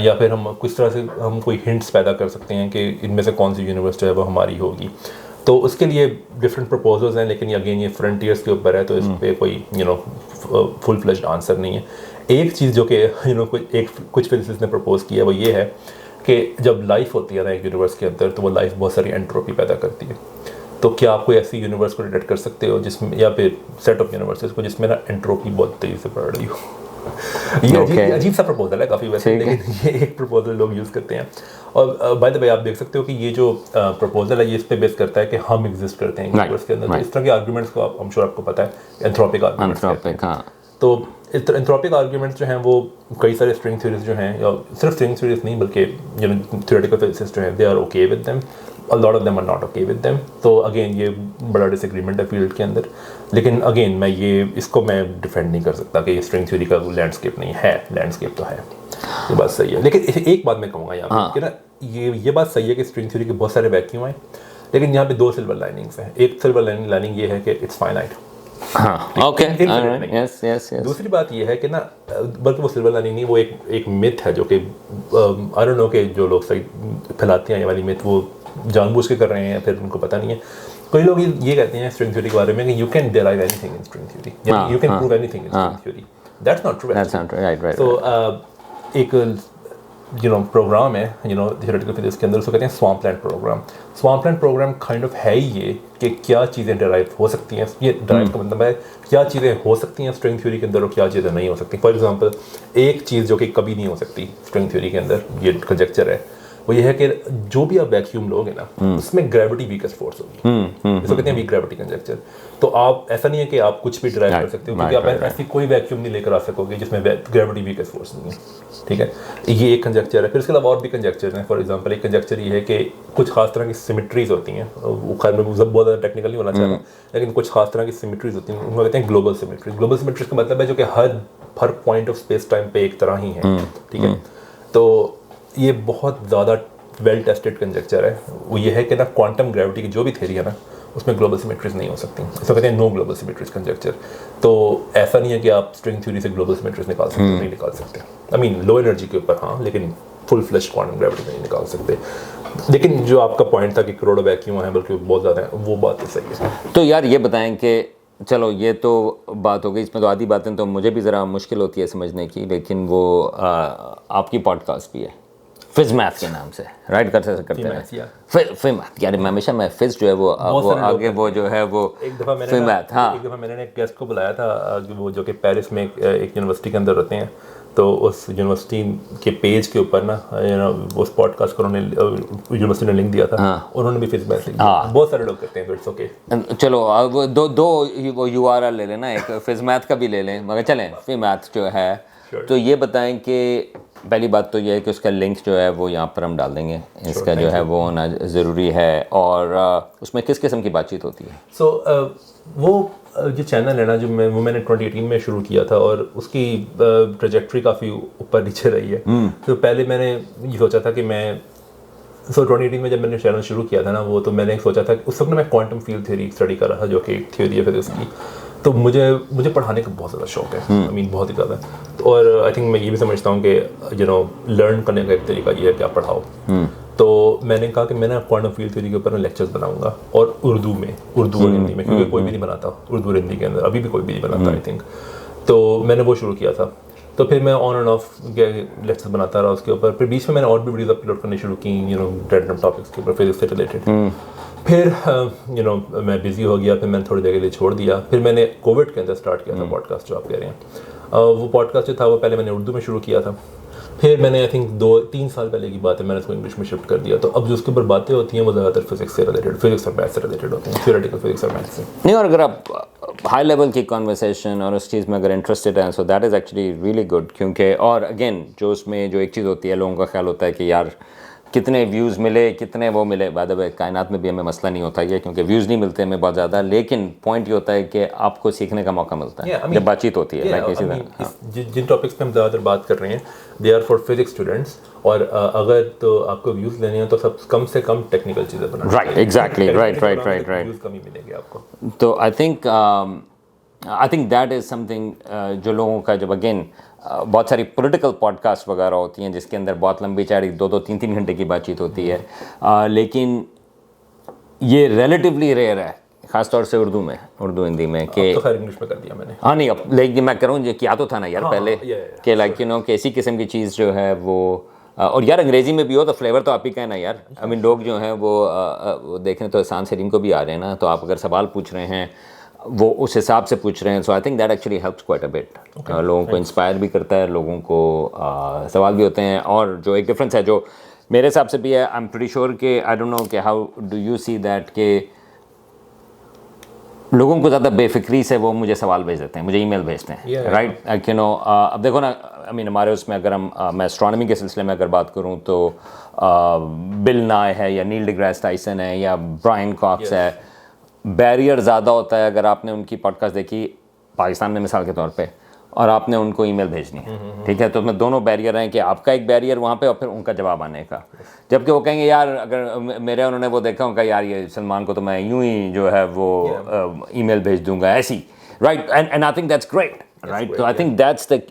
या फिर हम किस तरह से हम कोई हिंट्स पैदा कर सकते हैं कि इनमें से कौन सी यूनिवर्स जो है वो हमारी होगी। तो उसके लिए डिफरेंट प्रपोजल्स हैं, लेकिन अगेन ये फ्रंटियर्स के ऊपर है, तो इस पर कोई फुल फ्लेज्ड आंसर नहीं है। एक चीज़ जो कि कुछ फिजिसिस्ट ने प्रपोज किया वो ये है कि जब लाइफ होती है ना एक यूनिवर्स के अंदर, तो वो लाइफ बहुत सारी एंट्रोपी पैदा करती है। तो क्या आप कोई ऐसी यूनिवर्स को डिटेक्ट कर सकते हो जिसमें, या फिर सेट ऑफ यूनिवर्सेस को जिसमें ना एंट्रोपी बहुत तेज़ी से बढ़ रही हो? ये अजीब सा प्रपोजल है काफ़ी वैसे, लेकिन ये एक प्रपोजल लोग यूज़ करते हैं। और बाय द वे आप देख सकते हो कि ये जो प्रपोजल है ये इस पे बेस करता है कि हम एग्जिस्ट करते हैं यूनिवर्स के अंदर। तो इस तरह के आर्गुमेंट्स को आप आपको पता है एंथ्रोपिक आर्गुमेंट्स। तो एंथ्रोपिक आर्गुमेंट्स जो हैं वो कई सारे स्ट्रिंग थ्योरीज जो हैं, या सिर्फ स्ट्रिंग थ्योरीज नहीं बल्कि थ्योरेटिकल फिजिसिस्ट जो हैं they are okay with them, a lot of them are not okay with them। तो अगेन ये बड़ा डिसएग्रीमेंट है फील्ड के अंदर, लेकिन अगेन मैं इसको मैं डिफेंड नहीं कर सकता कि ये स्ट्रिंग थ्योरी का लैंडस्केप नहीं है। लैंडस्केप तो है, ये बात सही है। लेकिन एक बात मैं कहूँगा यहाँ पे कि ना ये बात सही है कि स्ट्रिंग थ्योरी के बहुत सारे वैक्यूम हैं, लेकिन यहाँ पे दो सिल्वर लाइनिंग्स हैं। एक सिल्वर लाइनिंग ये है कि इट्स फाइनाइट। दूसरी बात ये है कि ना, बल्कि वो सिल्वर लाइनिंग नहीं, वो एक मिथ है जो कि आई डोंट नो कि जो लोग सही फैलाते हैं ये वाली मिथ वो जानबूझ के कर रहे हैं या फिर उनको पता नहीं है। कोई लोग ये कहते हैं स्ट्रिंग थ्योरी के बारे में कि you can derive anything in string theory, you can prove anything in string theory. That's not true. तो एक प्रोग्राम है थियोरेटिकल फिजिक्स के अंदर, उसको कहते हैं स्वैम्पलैंड प्रोग्राम। स्वैम्पलैंड प्रोग्राम काइंड ऑफ है ये कि क्या चीज़ें डिराइव हो सकती हैं। ये डिराइव का मतलब है क्या चीज़ें हो सकती हैं स्ट्रिंग थ्योरी के अंदर और क्या चीज़ें नहीं हो सकती। फॉर एग्जांपल एक चीज़ जो कि कभी नहीं हो सकती स्ट्रिंग थ्योरी के अंदर, ये कंजेक्चर है, वो ये है कि जो भी आप वैक्यूम लोगे ना उसमें ग्रेविटी वीकेस्ट फोर्स होगी। इसको कहते हैं वीक ग्रेविटी कंजेक्चर। तो आप ऐसा नहीं है कि आप कुछ भी ड्राइव कर सकते हो, क्योंकि आप ऐसी कोई वैक्यूम नहीं लेकर आ सकोगे जिसमें ग्रेविटी वीकेस्ट फोर्स नहीं है। ठीक है, ये एक कंजेक्चर है। फिर इसके अलावा और भी कंजेक्चर हैं। फॉर एग्जांपल एक कंजेक्चर ये है कि कुछ खास तरह की सिमिट्रीज होती हैं, वो खैर में बहुत ज़्यादा टेक्निकल नहीं होना चाहिए, लेकिन कुछ खास तरह की सिमिट्रीज होती हैं, उनको कहते हैं ग्लोबल सिमिट्री। ग्लोबल सिमिट्री का मतलब है जो कि हर पॉइंट ऑफ स्पेस टाइम पे एक तरह ही है। ठीक है, तो ये बहुत ज़्यादा वेल टेस्टेड कंजेक्चर है। वो ये है कि ना क्वांटम ग्रेविटी की जो भी थ्योरी है ना उसमें ग्लोबल सिमेट्रीज नहीं हो सकती। इसको कहते हैं नो ग्लोबल सिमेट्रीज कंजेक्चर। तो ऐसा नहीं है कि आप स्ट्रिंग थ्योरी से ग्लोबल सिमेट्रीज निकाल सकते नहीं निकाल सकते। आई मीन लो एनर्जी के ऊपर हाँ, लेकिन फुल फ्लैश क्वांटम ग्रेविटी नहीं निकाल सकते। लेकिन जो आपका पॉइंट था कि करोड़ों वैक्यूम है बल्कि बहुत ज़्यादा है, वो बात तो सही है। तो यार ये बताएं कि चलो ये तो बात हो गई, इसमें तो आधी बातें तो मुझे भी ज़रा मुश्किल होती है समझने की, लेकिन वो आपकी पॉडकास्ट भी है फिज मैथ के नाम से, राइट करते हैं फिज मैथ यार हमेशा मैं फिज जो है वो आगे वो जो है वो एक दफ़ा मैथ। हाँ, एक दफ़ा मैंने एक गेस्ट को बुलाया था वो जो कि पेरिस में एक यूनिवर्सिटी के अंदर रहते हैं, तो उस यूनिवर्सिटी के पेज के ऊपर ना उस पॉडकास्ट को उन्होंने यूनिवर्सिटी ने लिंक दिया था, उन्होंने भी फेस मैथ लिख दिया। बहुत सारे लोग करते हैं, इट्स ओके। चलो अब दो वो URL ले लेना, एक फिज मैथ का भी ले लें, मगर चलें फिज मैथ जो है तो ये बताएं कि पहली बात तो ये है कि उसका लिंक जो है वो यहाँ पर हम डाल देंगे, इसका जो है वो होना ज़रूरी है। और उसमें किस किस्म की बातचीत होती है? सो वो जो चैनल है ना, जो मैंने 2018 में शुरू किया था और उसकी ट्रैजेक्टरी काफ़ी ऊपर नीचे रही है। तो पहले मैंने ये सोचा था कि मैं 2018 में जब मैंने चैनल शुरू किया था ना, वो तो मैंने सोचा था कि उस वक्त मैं क्वांटम फील्ड थ्योरी स्टडी कर रहा था, जो कि एक थ्योरी है फिजिक्स की। तो मुझे पढ़ाने का बहुत ज़्यादा शौक है, आई मीन बहुत ही ज़्यादा। और आई थिंक मैं ये भी समझता हूँ कि लर्न करने का एक तरीका ये है कि आप पढ़ाओ। तो मैंने कहा कि मैं ना क्वांटम फील्ड थ्योरी के ऊपर मैं लेक्चर्स बनाऊंगा, और उर्दू और हिंदी में, क्योंकि कोई भी नहीं बनाता उर्दू और हिंदी के अंदर, अभी भी कोई भी नहीं बनाता आई थिंक। तो मैंने वो शुरू किया था। तो फिर मैं ऑन एंड ऑफ लेक्चर्स बनाता रहा उसके ऊपर। फिर बीच में मैंने और भी वीडियोस अपलोड करनी शुरू की, रैंडम टॉपिक्स के ऊपर, फिजिक्स से रिलेटेड। फिर मैं बिजी हो गया, फिर मैंने थोड़ी देर के लिए छोड़ दिया। फिर मैंने कोविड के अंदर स्टार्ट किया था पॉडकास्ट, जो आप कह रहे हैं। वो पॉडकास्ट जो था वो पहले मैंने उर्दू में शुरू किया था, फिर मैंने आई थिंक 2-3 साल पहले की बात है, मैंने उसको इंग्लिश में शिफ्ट कर दिया। तो अब जो उसके ऊपर बातें होती हैं वो ज़्यादातर फिजिक्स से रिलेटेड, फिजिक्स और मैथ से रिलेटेड होती हैं, थ्योरेटिकल फिजिक्स और मैथ से। नहीं, और अगर आप हाई लेवल की कॉन्वर्सेशन और उस चीज़ में अगर इंटरेस्टेड हैं, so that is actually really good. क्योंकि और अगेन जो उसमें जो एक चीज़ होती है, लोगों का ख्याल होता है कि यार कितने व्यूज़ मिले, कितने वो मिले। बाय द वे कायनात में भी हमें मसला नहीं होता ये, क्योंकि व्यूज़ नहीं मिलते हमें बहुत ज़्यादा, लेकिन पॉइंट ये होता है कि आपको सीखने का मौका मिलता है जब बातचीत होती है। जिन टॉपिक्स पे हम ज़्यादातर बात कर रहे हैं, they are for physics students. और अगर तो आपको व्यूज़ लेने हैं तो सब कम से कम टेक्निकल चीज़ें बनाना। Right, exactly, right. व्यूज़ कम ही मिलेंगे आपको। तो I think that is something जो लोगों का, जब अगेन बहुत सारी पॉलिटिकल पॉडकास्ट वगैरह होती हैं जिसके अंदर बहुत लंबी चौड़ी 2-2, 3-3 घंटे की बातचीत होती है, लेकिन ये रिलेटिवली रेयर है, ख़ासतौर से उर्दू हिंदी में। कि तो खैर इंग्लिश में कर दिया मैंने। हाँ नहीं, अब लेकिन मैं करूँ ये किया तो था ना यार पहले, कि लाइक कि ऐसी किस्म की चीज़ जो है वो, और यार अंग्रेज़ी में भी हो तो फ्लेवर तो आप ही का है ना यार। आई मीन लोग जो हैं वो देखें तो एहसान सलीम को भी आ रहे हैं ना, तो आप अगर सवाल पूछ रहे हैं वो उस हिसाब से पूछ रहे हैं। So I think that actually helps quite a bit. लोगों को इंस्पायर भी करता है, लोगों को सवाल भी होते हैं। और जो एक डिफरेंस है जो मेरे हिसाब से भी है, आई एम प्रीटी श्योर कि आई डोंट नो कि how do you see that, कि लोगों को ज़्यादा बेफिक्री से वो मुझे सवाल भेज देते हैं, मुझे ईमेल भेजते हैं, राइट। अब देखो ना, आई मीन हमारे उसमें अगर मैं एस्ट्रोनॉमी के सिलसिले में अगर बात करूँ तो बिल नाय है, या नील डिग्रास टाइसन है, या ब्रायन कॉक्स है। बैरियर ज़्यादा होता है अगर आपने उनकी पॉडकास्ट देखी पाकिस्तान में मिसाल के तौर पे, और आपने उनको ईमेल भेजनी है, ठीक है, तो उसमें दोनों बैरियर हैं कि आपका एक बैरियर वहाँ पे और फिर उनका जवाब आने का। जबकि वो कहेंगे यार, अगर मेरे उन्होंने वो देखा उनका, यार ये सलमान को तो मैं यूं ही जो है वो ईमेल भेज दूंगा ऐसी, right. And I think that's great, right. तो I think that's the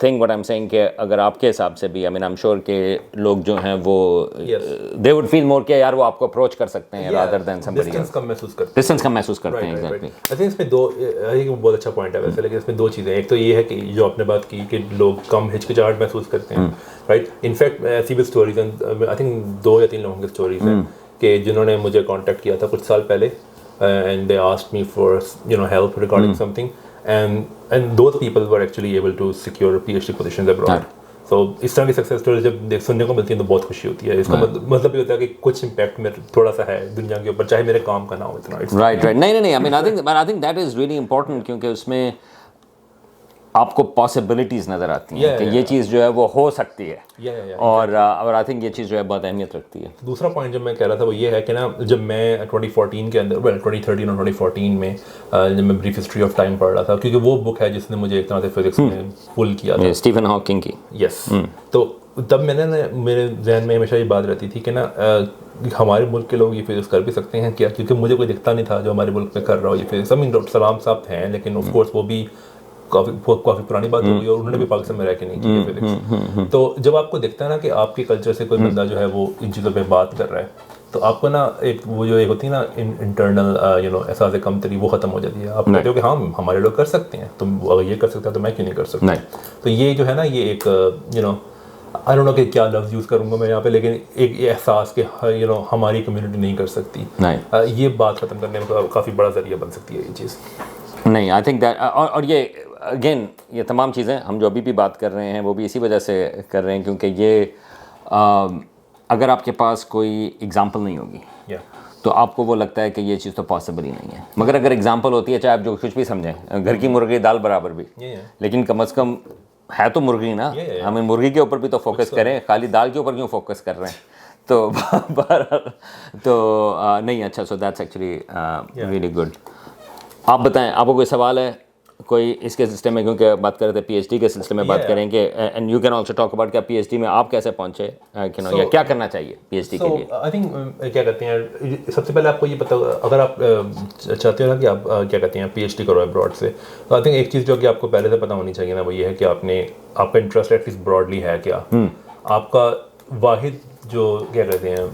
thing what I am saying, कि अगर आपके हिसाब से भी, I mean I am sure के लोग जो हैं वो दे वुड फील मोर कि यार वो आपको अप्रोच कर सकते हैं rather than somebody else. Distance कम महसूस करते हैं, एग्जैक्टली। आई थिंक इसमें बहुत अच्छा पॉइंट है वैसे, लेकिन इसमें 2 चीज़ें। एक तो ये है कि जो आपने बात की कि लोग कम हिचकिचाहट महसूस करते हैं, राइट। इनफैक्ट ऐसी भी स्टोरीज हैं, आई थिंक 2 या 3 लोगों की स्टोरीज हैं कि जिन्होंने मुझे कॉन्टैक्ट किया था कुछ साल पहले, and they asked me for help regarding something, and those people were actually able to secure PhD positions abroad. So इस तरह की सक्सेस स्टोरी जब सुनने को मिलती है तो बहुत खुशी होती है। इसका मतलब ये होता है कि कुछ इम्पैक्ट में थोड़ा सा है दुनिया के ऊपर, चाहे मेरे काम का ना हो इतना। राइट। नहीं, आई mean I think that is really important, क्योंकि उसमें आपको पॉसिबिलिटीज़ नज़र आती हैं कि ये चीज़ जो है वो हो सकती है। और आई थिंक ये चीज़ जो है बहुत अहमियत रखती है। दूसरा पॉइंट जब मैं कह रहा था वो ये है कि ना, जब मैं 2014 के अंदर 2013 और 2014 में जब मैं ब्रीफ हिस्ट्री ऑफ टाइम पढ़ रहा था, क्योंकि वो बुक है जिसने मुझे एक तरह से फिजिक्स में पुल किया था, स्टीफन हॉकिंग की। यस। तो तब मैंने मेरे जहन में हमेशा ये बात रहती थी कि ना, हमारे मुल्क के लोग ये फिजिक्स कर भी सकते हैं क्या, क्योंकि मुझे कोई दिखता नहीं था जो हमारे मुल्क में कर रहा हो ये फिजिक्स। आई मीन डॉक्टर सलाम साहब हैं, लेकिन ऑफ कोर्स वो भी काफ़ी पुरानी बात हो गई, और उन्होंने भी पाकिस्तान में रह के नहीं की फिजिक्स। तो जब आपको दिखता है ना कि आपके कल्चर से कोई बंदा जो है वो इन चीज़ों पे बात कर रहा है, तो आपको ना एक वो जो एक होती है ना इंटरनल एहसास कमतरी, वो ख़त्म हो जाती है। आप कहते हो कि हाँ हमारे लोग कर सकते हैं, तो अगर ये कर सकता है तो मैं क्यों नहीं कर सकता। तो ये जो है ना, ये एक आई डोंट नो कि क्या लफ्ज़ यूज़ करूँगा मैं यहाँ पे, लेकिन एक एहसास कि हमारी कम्युनिटी नहीं कर सकती, ये बात ख़त्म करने में काफ़ी बड़ा ज़रिया बन सकती है ये चीज़। नहीं, आई थिंक दैट, और ये अगेन ये तमाम चीज़ें हम जो अभी भी बात कर रहे हैं वो भी इसी वजह से कर रहे हैं क्योंकि ये अगर आपके पास कोई एग्जांपल नहीं होगी तो आपको वो लगता है कि ये चीज़ तो पॉसिबल ही नहीं है। मगर अगर एग्जांपल होती है, चाहे आप जो कुछ भी समझें, घर की मुर्गी दाल बराबर भी, लेकिन कम से कम है तो मुर्गी ना, हमें मुर्गी के ऊपर भी तो फोकस करें, खाली दाल के ऊपर क्यों फोकस कर रहे हैं। तो नहीं, अच्छा, so that's actually really good. आप बताएं, आपको कोई सवाल है कोई इसके सिलसिले में, क्योंकि बात कर रहे थे पीएचडी के सिलसिले में बात करेंगे, and you can also talk about क्या पीएचडी में आप कैसे पहुंचे, या क्या करना चाहिए पीएचडी के लिए। आई थिंक क्या कहते हैं, सबसे पहले आपको ये पता, अगर आप चाहते हो ना कि आप क्या कहते हैं पीएचडी करो अब्रॉड से, तो आई थिंक एक चीज़ जो कि आपको पहले से पता होनी चाहिए ना, वो ये है कि आपका इंटरेस्ट एटलीस्ट ब्रॉडली है क्या। आपका वाहिद जो क्या कहते हैं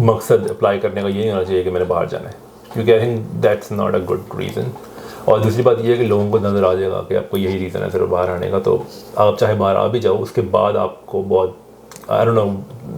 मकसद अप्लाई करने का ये नहीं होना चाहिए कि मैंने बाहर जाना है, क्योंकि आई think that's not a good reason. और दूसरी बात ये है कि लोगों को नज़र आ जाएगा कि आपको यही रीज़न है सिर्फ बाहर आने का, तो आप चाहे बाहर आ भी जाओ, उसके बाद आपको बहुत I don't know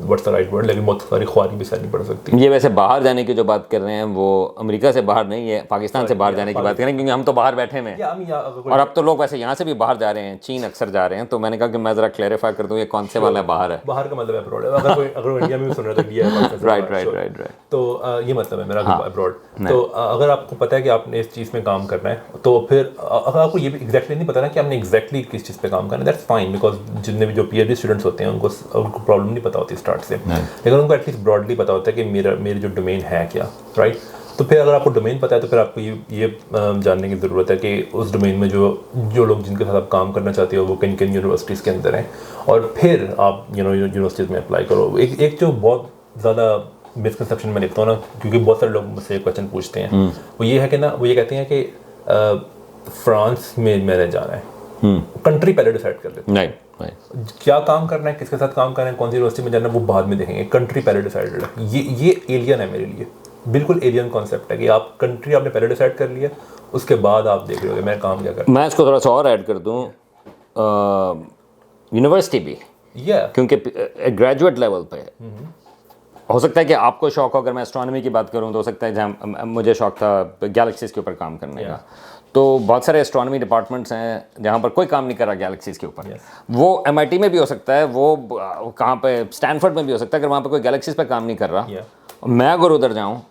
what's the right word, लेकिन बहुत सारी ख्वारी भी सहनी पड़ सकती है। ये वैसे बाहर जाने की जो बात कर रहे हैं वो अमेरिका से बाहर नहीं है, पाकिस्तान से बाहर जाने की बात कर रहे हैं, क्योंकि हम तो बाहर बैठे हुए हैं और अब तो लोग वैसे यहाँ से भी बाहर जा रहे हैं, चीन अक्सर जा रहे हैं। तो मैंने कहा कि मैं ज़रा क्लैरिफाई कर दूँ ये कौन से वाला बाहर है। बाहर का मतलब अब्रॉड है, अगर इंडिया में भी सुन रहे तो इंडिया है। राइट। तो ये मतलब है मेरा अब्रॉड। तो अगर आपको पता है कि आपने इस चीज़ में काम करना है, तो फिर अगर आपको ये भी एग्जैक्टली नहीं पता ना कि आपने एग्जैक्टली किस चीज़ पे काम करना है, दैट्स फाइन, बिकॉज जितने भी जो पीएचडी स्टूडेंट्स होते हैं उनको प्रॉब्लम नहीं पता होती स्टार्ट से, लेकिन उनको एटलीस्ट ब्रॉडली पता होता है कि मेरी जो डोमेन है क्या, राइट। तो फिर अगर आपको डोमेन पता है तो फिर आपको ये जानने की ज़रूरत है कि उस डोमेन में जो लोग जिनके साथ आप काम करना चाहते हो वो किन किन यूनिवर्सिटीज़ के अंदर हैं, और फिर आप यूनिवर्सिटीज़ में अप्लाई करो। एक जो बहुत ज़्यादा मिसकंसेप्शन में लिखता हूँ ना, क्योंकि बहुत सारे लोग मुझसे क्वेश्चन पूछते हैं, वो ये है कि ना, वो ये कहते हैं कि फ्रांस में मैंने जाना है, कंट्री पहले डिसाइड कर लेते हैं, क्या काम करना है, किसके साथ काम करना है, कौन सी यूनिवर्सिटी में जाना है, वो बाद में देखेंगे, कंट्री पहले डिसाइडेड है। ये एलियन है मेरे लिए, बिल्कुल एलियन कॉन्सेप्ट है कि आप कंट्री आपने पहले डिसाइड कर लिया, उसके बाद आप देख रहे हो मैं काम क्या कर। मैं इसको थोड़ा सा और ऐड कर दूँ, यूनिवर्सिटी भी, क्योंकि ग्रेजुएट लेवल पे हो सकता है कि आपको शौक हो, अगर मैं एस्ट्रोनॉमी की बात करूं तो हो सकता है जहाँ मुझे शौक था गैलेक्सीज के ऊपर काम करने का, तो बहुत सारे एस्ट्रोनॉमी डिपार्टमेंट्स हैं जहाँ पर कोई काम नहीं कर रहा गैलेक्सीज के ऊपर। वो MIT में भी हो सकता है, वो कहाँ पे स्टैनफोर्ड में भी हो सकता है, अगर वहाँ पर कोई गैलेक्सीज पे काम नहीं कर रहा, मैं अगर उधर जाऊँ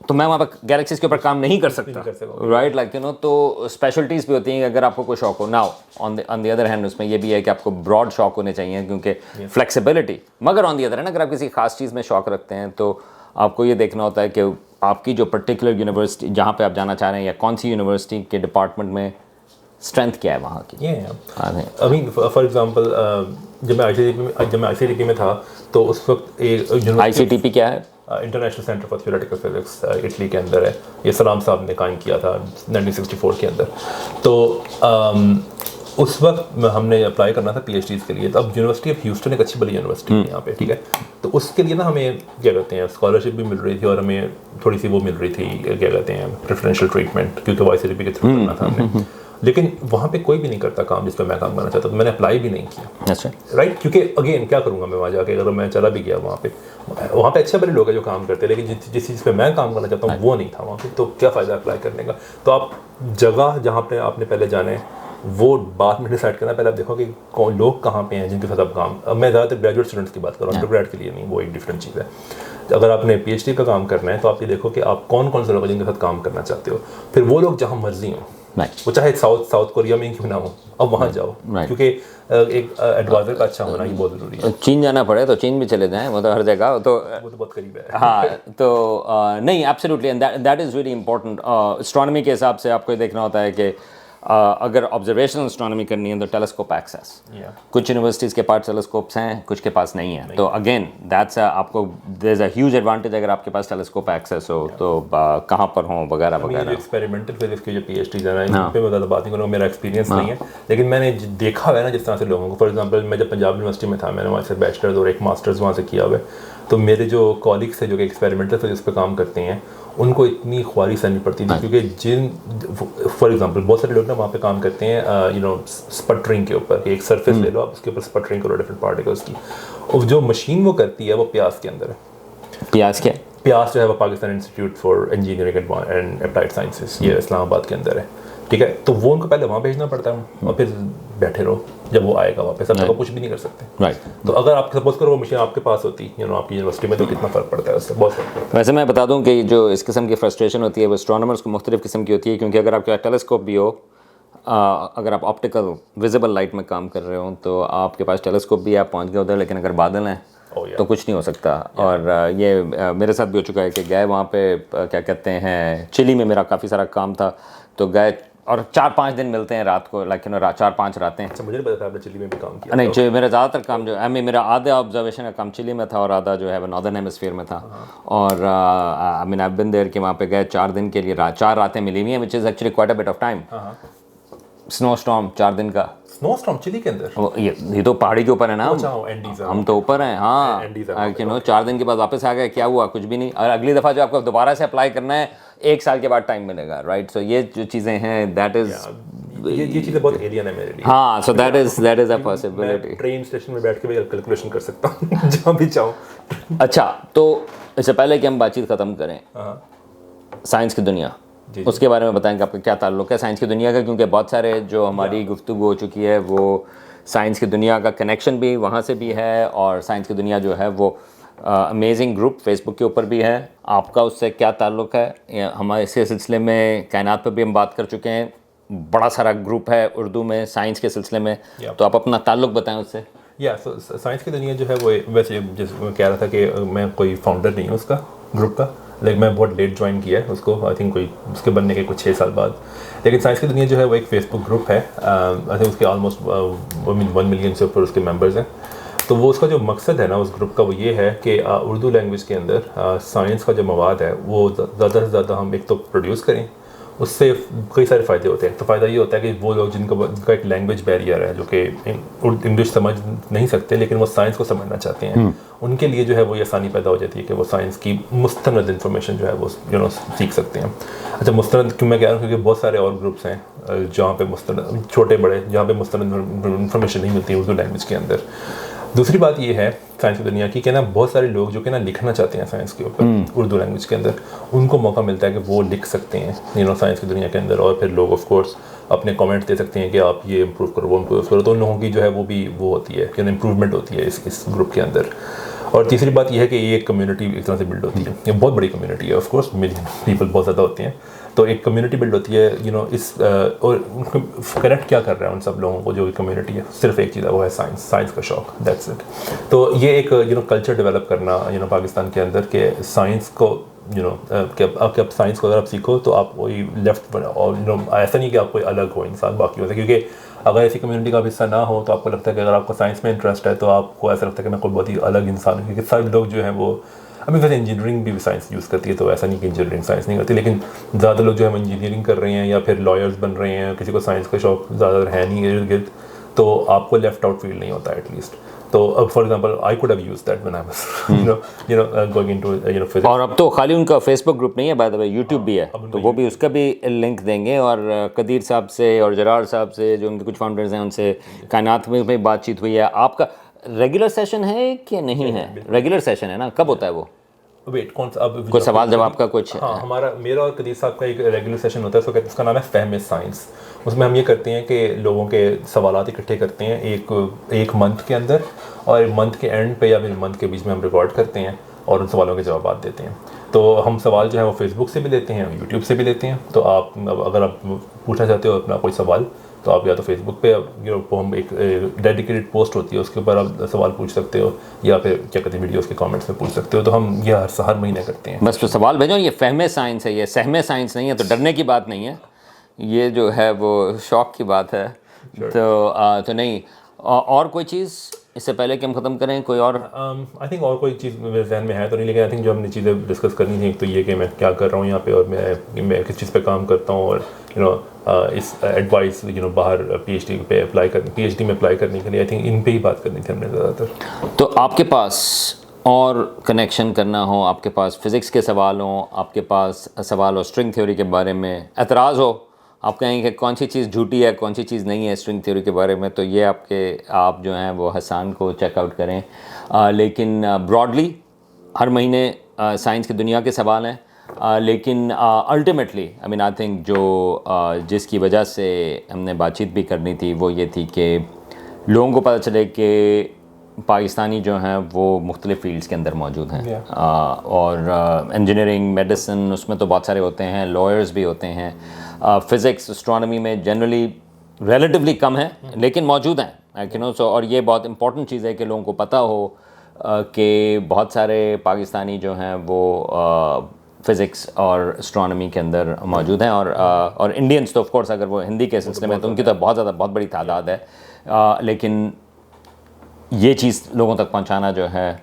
तो मैं वहाँ पर गैलेक्सीज के ऊपर काम नहीं कर सकता, राइट, लाइक तो स्पेशलिटीज़ भी होती हैं अगर आपको कोई शौक हो। Now on the other hand उसमें ये भी है कि आपको ब्रॉड शौक होने चाहिए, क्योंकि फ्लेक्सिबिलिटी। मगर ऑन द अदर हैंड अगर आप किसी खास चीज़ में शौक रखते हैं तो आपको ये देखना होता है कि आपकी जो पर्टिकुलर यूनिवर्सिटी जहाँ पे आप जाना चाह रहे हैं, या कौन सी यूनिवर्सिटी के डिपार्टमेंट में स्ट्रेंथ क्या है वहाँ की। आई मीन फॉर एग्जांपल जब मैं ICTP में था तो उस वक्त एक ICTP क्या है? International centre for theoretical physics Italy के अंदर है, ये सलाम साहब ने कायम किया था 1964 के अंदर। तो उस वक्त हमने अप्लाई करना था PhDs के लिए, तो अब यूनिवर्सिटी ऑफ ह्यूस्टन एक अच्छी बड़ी यूनिवर्सिटी है यहाँ पे, ठीक है। तो उसके लिए ना हमें क्या कहते हैं स्कॉलरशिप भी मिल रही थी, और हमें थोड़ी सी वो मिल रही थी क्या कहते हैं प्रेफरेंशियल ट्रीटमेंट, क्योंकि ICTP के थ्रू करना था हमने। लेकिन वहाँ पे कोई भी नहीं करता काम जिस पे मैं काम करना चाहता, तो मैंने अप्लाई भी नहीं किया। अच्छा, राइट, क्योंकि अगेन क्या करूँगा मैं वहाँ जाके, अगर मैं चला भी गया वहाँ पे अच्छे बड़े लोग हैं जो काम करते हैं, लेकिन जिस चीज़ पे मैं काम करना चाहता हूँ वो नहीं था वहाँ पे, तो क्या फ़ायदा अप्लाई करने का। तो आप जगह जहाँ पे आपने पहले जाना है वो बाद में डिसाइड करना, पहले आप देखो कि लोग कहाँ पे हैं जिनके साथ आप काम। अब मैं ज़्यादातर ग्रेजुएट स्टूडेंट्स की बात कर रहा हूँ, अंडरग्रेड के लिए नहीं, वो एक डिफरेंट चीज़ है। अगर आपने PhD का काम करना है तो आप ये देखो कि आप कौन कौन से लोग हैं जिनके साथ काम करना चाहते हो, फिर वो लोग जहाँ मर्जी हों, वो चाहे साउथ कोरिया में क्यों ना हो, अब वहाँ जाओ, क्योंकि एक एडवाइजर का अच्छा होना ये बहुत ज़रूरी है। चीन जाना पड़े तो चीन भी चले जाएं, वो तो हर जगह, तो वो तो बहुत करीब है। हाँ, तो नहीं, absolutely, and that is very important. Astronomy के हिसाब से आपको देखना होता है कि अगर ऑब्जर्वेशनल एस्ट्रोनॉमी करनी है तो टेलीस्कोप एक्सेस, कुछ यूनिवर्सिटीज़ के पास टेलीस्कोप्स हैं, कुछ के पास नहीं है। तो अगेन दैट्स आपको there is a huge advantage अगर आपके पास टेलीस्कोप एक्सेस हो, तो कहाँ पर हो वगैरह वगैरह। एक्सपेरिमेंटल फिजिक्स की जो PhDs है ना, इन पे मैं ज़्यादा बात नहीं करूँगा, मेरा एक्सपीरियंस नहीं है, लेकिन मैंने देखा है ना जिस तरह से लोगों को। फॉर एग्जांपल मैं जब पंजाब यूनिवर्सिटी में था, मैंने वहाँ से बैचलर्स और एक मास्टर्स वहाँ से किया हुआ है, तो मेरे जो कॉलीग्स थे जो कि एक्सपेरिमेंटल फिजिक्स पे काम करते हैं, उनको इतनी ख्वारी सहनी पड़ती थी, क्योंकि फॉर एग्जांपल बहुत सारे लोग ना वहाँ पे काम करते हैं स्पटरिंग के ऊपर, एक सरफेस ले लो आप, उसके ऊपर स्पटरिंग करो डिफरेंट पार्टिकल्स की, और जो मशीन वो करती है वो प्यास के अंदर है। प्यास क्या? प्यास जो है वो Pakistan institute for engineering and applied sciences, ये इस्लामाबाद के अंदर है। ठीक है, तो वो उनको पहले वहाँ भेजना पड़ता है और फिर बैठे रहो जब वो आएगा वापस, अब तक कुछ भी नहीं कर सकते। राइट। तो अगर आप सपोज करो वो मशीन आपके पास होती आपकी यूनिवर्सिटी में, तो कितना फ़र्क पड़ता है उससे, बहुत फ़र्क पड़ता है। वैसे मैं बता दूं कि जो इस किस्म की फ्रस्ट्रेशन होती है वो एस्ट्रोनॉमर्स को मुख्तलिफ किस्म की होती है, क्योंकि अगर आपके टेलीस्कोप भी हो, अगर आप ऑप्टिकल विजिबल लाइट में काम कर रहे हो तो आपके पास टेलीस्कोप भी आप पहुंच गए उधर, लेकिन अगर बादल हैं तो कुछ नहीं हो सकता। और ये मेरे साथ भी हो चुका है कि गए वहाँ पे क्या कहते हैं, चिली में मेरा काफ़ी सारा काम था, तो गए और 4-5 दिन मिलते हैं रात को, लाइक 4-5 रातें। अच्छा, मुझे नहीं पता था आपने चिली में भी काम किया। नहीं, मेरा ज़्यादातर काम जो है, मेरा आधा ऑब्जर्वेशन का काम चिली में था और आधा जो है वो नॉर्दर्न हेमिस्फीयर में था। और I mean I been there कि वहाँ पे गए 4 दिन के लिए, 4 रातें मिली हुई हैं, which is actually quite a bit of time. Snow storm 4 दिन का। स्नो स्टॉर्म चिली के अंदर? ये तो पहाड़ी के ऊपर है ना, हम तो ऊपर हैं। हाँ, 4 दिन के बाद वापस आ गए, क्या हुआ? कुछ भी नहीं। और अगली दफ़ा जो आपको दोबारा से अप्लाई करना है 1 साल के बाद टाइम मिलेगा, राइट। सो ये जो चीज़ें हैं, दैट इज़ ये चीज़ें बहुत एलियन है मेरे लिए। हाँ, so that is a possibility. Train station में बैठ के भी कैलकुलेशन कर सकता हूँ जहाँ भी चाहूँ। अच्छा, तो इससे पहले कि हम बातचीत ख़त्म करें, साइंस की दुनिया, उसके बारे में बताएं कि आपका क्या ताल्लुक़ है साइंस की दुनिया का, क्योंकि बहुत सारे जो हमारी गुफ्तगू हो चुकी है वो साइंस की दुनिया का कनेक्शन भी वहाँ से भी है, और साइंस की दुनिया जो है वो अमेजिंग ग्रुप फेसबुक के ऊपर भी है। आपका उससे क्या ताल्लुक़ है? हमारे इस सिलसिले में कायनात पर भी हम बात कर चुके हैं, बड़ा सारा ग्रुप है उर्दू में साइंस के सिलसिले में, तो आप अपना ताल्लुक़ बताएं उससे। सो साइंस की दुनिया जो है वो, वैसे जैसे मैं कह रहा था कि मैं कोई फाउंडर नहीं हूँ उसका, ग्रुप का, लेकिन मैं बहुत लेट ज्वाइन किया है उसको, आई थिंक कोई उसके बनने के कुछ 6 साल बाद। लेकिन साइंस की दुनिया जो है वो एक फेसबुक ग्रुप है, आई थिंक उसके ऑलमोस्ट 1 मिलियन से ऊपर उसके मेंबर्स हैं। तो वो उसका जो मकसद है ना उस ग्रुप का, वो ये है कि उर्दू लैंग्वेज के अंदर साइंस का जो मवाद है वो ज़्यादा से ज़्यादा हम एक तो प्रोड्यूस करें, उससे कई सारे फ़ायदे होते हैं। तो फ़ायदा ये होता है कि वो लोग जिनका एक लैंग्वेज बैरियर है, जो कि इंग्लिश समझ नहीं सकते लेकिन वो साइंस को समझना चाहते हैं, उनके लिए जो है वो ये आसानी पैदा हो जाती है कि वो साइंस की मुस्तनद इन्फॉर्मेशन जो है वो सीख सकते हैं। अच्छा, मुस्तनद क्यों मैं कह रहा हूँ, क्योंकि बहुत सारे और ग्रुप्स हैं जहाँ पे मुस्तनद, छोटे बड़े, जहाँ पे मुस्तनद इन्फॉर्मेशन नहीं मिलती है उर्दू लैंग्वेज के अंदर। दूसरी बात ये है साइंस की दुनिया की कि ना बहुत सारे लोग जो कि ना लिखना चाहते हैं साइंस के ऊपर उर्दू लैंग्वेज के अंदर, उनको मौका मिलता है कि वो लिख सकते हैं साइंस की दुनिया के अंदर, और फिर लोग ऑफ कोर्स अपने कमेंट दे सकते हैं कि आप ये इम्प्रूव करो, वो इम्प्रूव करो, तो उन लोगों की जो है वो भी वो होती है कि इम्प्रूवमेंट होती है इस ग्रुप के अंदर। और तीसरी बात यह है कि ये एक कम्युनिटी एक तरह से बिल्ड होती है, ये बहुत बड़ी कम्युनिटी है, ऑफ कोर्स मिलियन पीपल बहुत ज़्यादा होते हैं, तो एक कम्युनिटी बिल्ड होती है इस और कनेक्ट क्या कर रहा है उन सब लोगों को, जो कम्युनिटी है, सिर्फ एक चीज़ है, वो है साइंस का शौक, दैट्स इट। तो ये एक कल्चर डेवलप करना पाकिस्तान के अंदर के साइंस को कि आप साइंस को अगर आप सीखो तो आप वही लेफ्ट और ऐसा नहीं कि आप कोई अलग हो इंसान बाकी से, क्योंकि अगर ऐसी कम्युनिटी का हिस्सा ना हो तो आपको लगता है कि अगर आपको साइंस में इंटरेस्ट है तो आपको ऐसा लगता है कि मैं कोई बहुत ही अलग इंसान हूँ, क्योंकि सब लोग जो हैं वो, अभी वैसे इंजीनियरिंग भी साइंस यूज़ करती है, तो ऐसा नहीं कि इंजीनियरिंग साइंस नहीं करती, लेकिन ज़्यादा लोग जो है इंजीनियरिंग कर रहे हैं या फिर लॉयर्स बन रहे हैं, किसी को साइंस का शौक ज़्यादा है नहीं इर्द गिर्द, तो आपको लेफ्ट आउट फील नहीं होता एटलीस्ट। तो for example I could have used that when I was going into physics. और अब तो खाली उनका फेसबुक ग्रुप नहीं है, बाय द वे यूट्यूब भी है, तो वो भी उसका भी लिंक देंगे, और कदीर साहब से और जरार साहब से जो उनके कुछ फाउंडर्स हैं उनसे कायनात में बातचीत हुई है। आपका रेगुलर सेशन है कि नहीं है? रेगुलर सेशन है ना, कब होता है वो? वेट, कौन सा? अब कोई सवाल जवाब का कुछ? हाँ, मेरा और कदीर साहब का एक रेगुलर सेशन होता है, उसका नाम है फहम साइंस। उसमें हम ये करते हैं कि लोगों के सवालात इकट्ठे करते हैं एक मंथ के अंदर, और मंथ के एंड पे या फिर मंथ के बीच में हम रिकॉर्ड करते हैं और उन सवालों के जवाब देते हैं। तो हम सवाल जो है वो फेसबुक से भी लेते हैं, यूट्यूब से भी लेते हैं। तो आप अगर आप पूछना चाहते हो अपना कोई सवाल, तो आप या तो फेसबुक पे हम एक डेडिकेटेड पोस्ट होती है उसके ऊपर आप सवाल पूछ सकते हो, या फिर क्या कहते हैं वीडियोस के कमेंट्स में पूछ सकते हो। तो हम ये हर महीने करते हैं। बस तो सवाल भेजो, ये फहमे साइंस है, ये सहमे साइंस नहीं है, तो डरने की बात नहीं है, ये जो है वो शौक की बात है। तो नहीं, और कोई चीज़ इससे पहले कि हम ख़त्म करें, कोई और? आई थिंक और कोई चीज़ मेरे जहन में है तो नहीं, लेकिन आई थिंक जो हमने चीज़ें डिस्कस करनी थी, तो ये कि मैं क्या कर रहा हूँ यहाँ पे, और मैं किस चीज़ पे काम करता हूँ, और इस एडवाइस बाहर पीएचडी में अप्लाई करने के लिए, आई थिंक इन पे ही बात करनी थी हमने ज़्यादातर। तो आपके पास और कनेक्शन करना हो, आपके पास फिज़िक्स के सवाल हों, आपके पास सवाल हो स्ट्रिंग थ्योरी के बारे में, एतराज़ हो, आप कहेंगे कौन सी चीज़ झूठी है कौन सी चीज़ नहीं है स्ट्रिंग थ्योरी के बारे में, तो ये आप जो हैं वो हसन को चेकआउट करें। लेकिन ब्रॉडली हर महीने साइंस की दुनिया के सवाल हैं, लेकिन ultimately I mean I think जो जिसकी वजह से हमने बातचीत भी करनी थी वो ये थी कि लोगों को पता चले कि पाकिस्तानी जो हैं वो मुख्तलिफ़ फील्ड्स के अंदर मौजूद हैं। और इंजीनियरिंग, मेडिसिन, उसमें तो बहुत सारे होते हैं, लॉयर्स भी होते हैं, फ़िज़िक्स, एस्ट्रोनॉमी में जनरली रिलेटिवली कम है लेकिन मौजूद हैं, यू नो। सो और ये बहुत इंपॉर्टेंट चीज़ है कि लोगों को पता हो कि बहुत सारे पाकिस्तानी जो हैं वो फ़िज़िक्स और एस्ट्रोनॉमी के अंदर मौजूद हैं। और इंडियंस तो ऑफ कोर्स अगर वो हिंदी के सिलसिले में तो उनकी तो बहुत बड़ी तादाद है, लेकिन ये चीज़ लोगों तक पहुंचाना जो है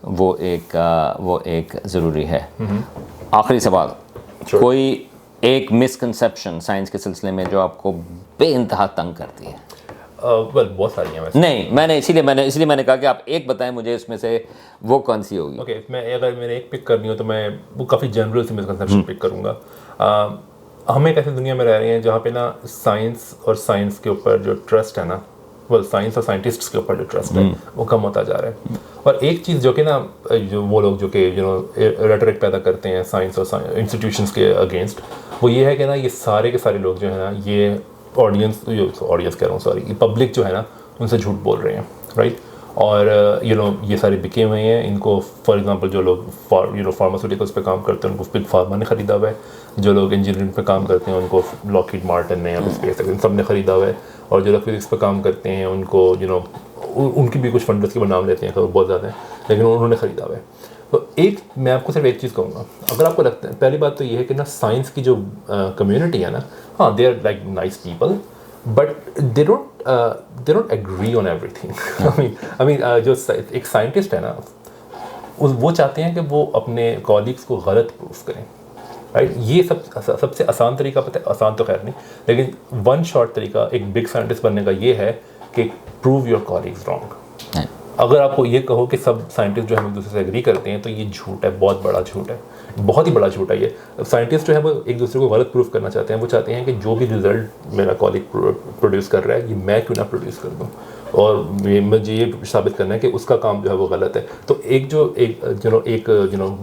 वो एक ज़रूरी है। आखिरी सवाल, कोई एक मिसकंसेप्शन साइंस के सिलसिले में जो आपको बेइंतहा तंग करती है? बहुत सारी हैं वैसे। नहीं, इसलिए मैंने कहा कि आप एक बताएं मुझे, इसमें से वो कौन सी होगी? ओके, अगर मैंने एक पिक करनी हो तो मैं वो काफ़ी जनरल सी मिसकंसेप्शन पिक करूँगा। हम एक ऐसी दुनिया में रह रहे हैं जहाँ पे ना साइंस और साइंस के ऊपर जो ट्रस्ट है ना, साइंस और साइंटिस्ट्स के ऊपर जो ट्रस्ट है वो कम होता जा रहा है। और एक चीज़ जो कि ना, जो वो लोग जो कि रेटरिक पैदा करते हैं साइंस और इंस्टीट्यूशंस के अगेंस्ट, वो ये है कि ना ये सारे के सारे लोग जो है ना, ये ऑडियंस कह रहा हूँ, सॉरी, ये पब्लिक जो है ना उनसे झूठ बोल रहे हैं, राइट। और ये सारे बिके हुए हैं। इनको फॉर एग्जांपल जो लोग फार्मास्यूटिकल्स पे काम करते हैं उनको बिग फार्मा ने ख़रीदा हुआ है, जो लोग इंजीनियरिंग पे काम करते हैं उनको लॉकहीड मार्टिन ने या स्पेस सब ने ख़रीदा हुआ है, और जो लोग फिजिक्स पे काम करते हैं उनको उनकी भी कुछ फंडर्स के नाम लेते हैं तो बहुत ज़्यादा है, लेकिन उन्होंने ख़रीदा हुआ है। तो मैं आपको सिर्फ एक चीज़ कहूँगा, अगर आपको लगता है, पहली बात तो ये है कि ना साइंस की जो कम्युनिटी है ना, हाँ, they are like nice people, but they don't agree on everything. I mean जो एक साइंटिस्ट है ना, वो चाहते हैं कि वो अपने कॉलीग्स को गलत प्रूफ करें, राइट। ये सबसे आसान तरीका, पता है, आसान तो खैर नहीं, लेकिन वन शॉट तरीका एक बिग साइंटिस्ट बनने का ये है कि प्रूव योर कॉलीग्स रॉन्ग। अगर आपको ये कहो कि सब साइंटिस्ट जो है एक दूसरे से एग्री करते हैं तो ये झूठ है, बहुत बड़ा झूठ है, बहुत ही बड़ा झूठ है। ये साइंटिस्ट जो है वो एक दूसरे को गलत प्रूफ करना चाहते हैं। वो चाहते हैं कि जो भी रिजल्ट मेरा कॉलीग प्रोड्यूस कर रहा है ये मैं क्यों ना प्रोड्यूस कर दूँ, और मुझे ये साबित करना है कि उसका काम जो है वो गलत है। तो एक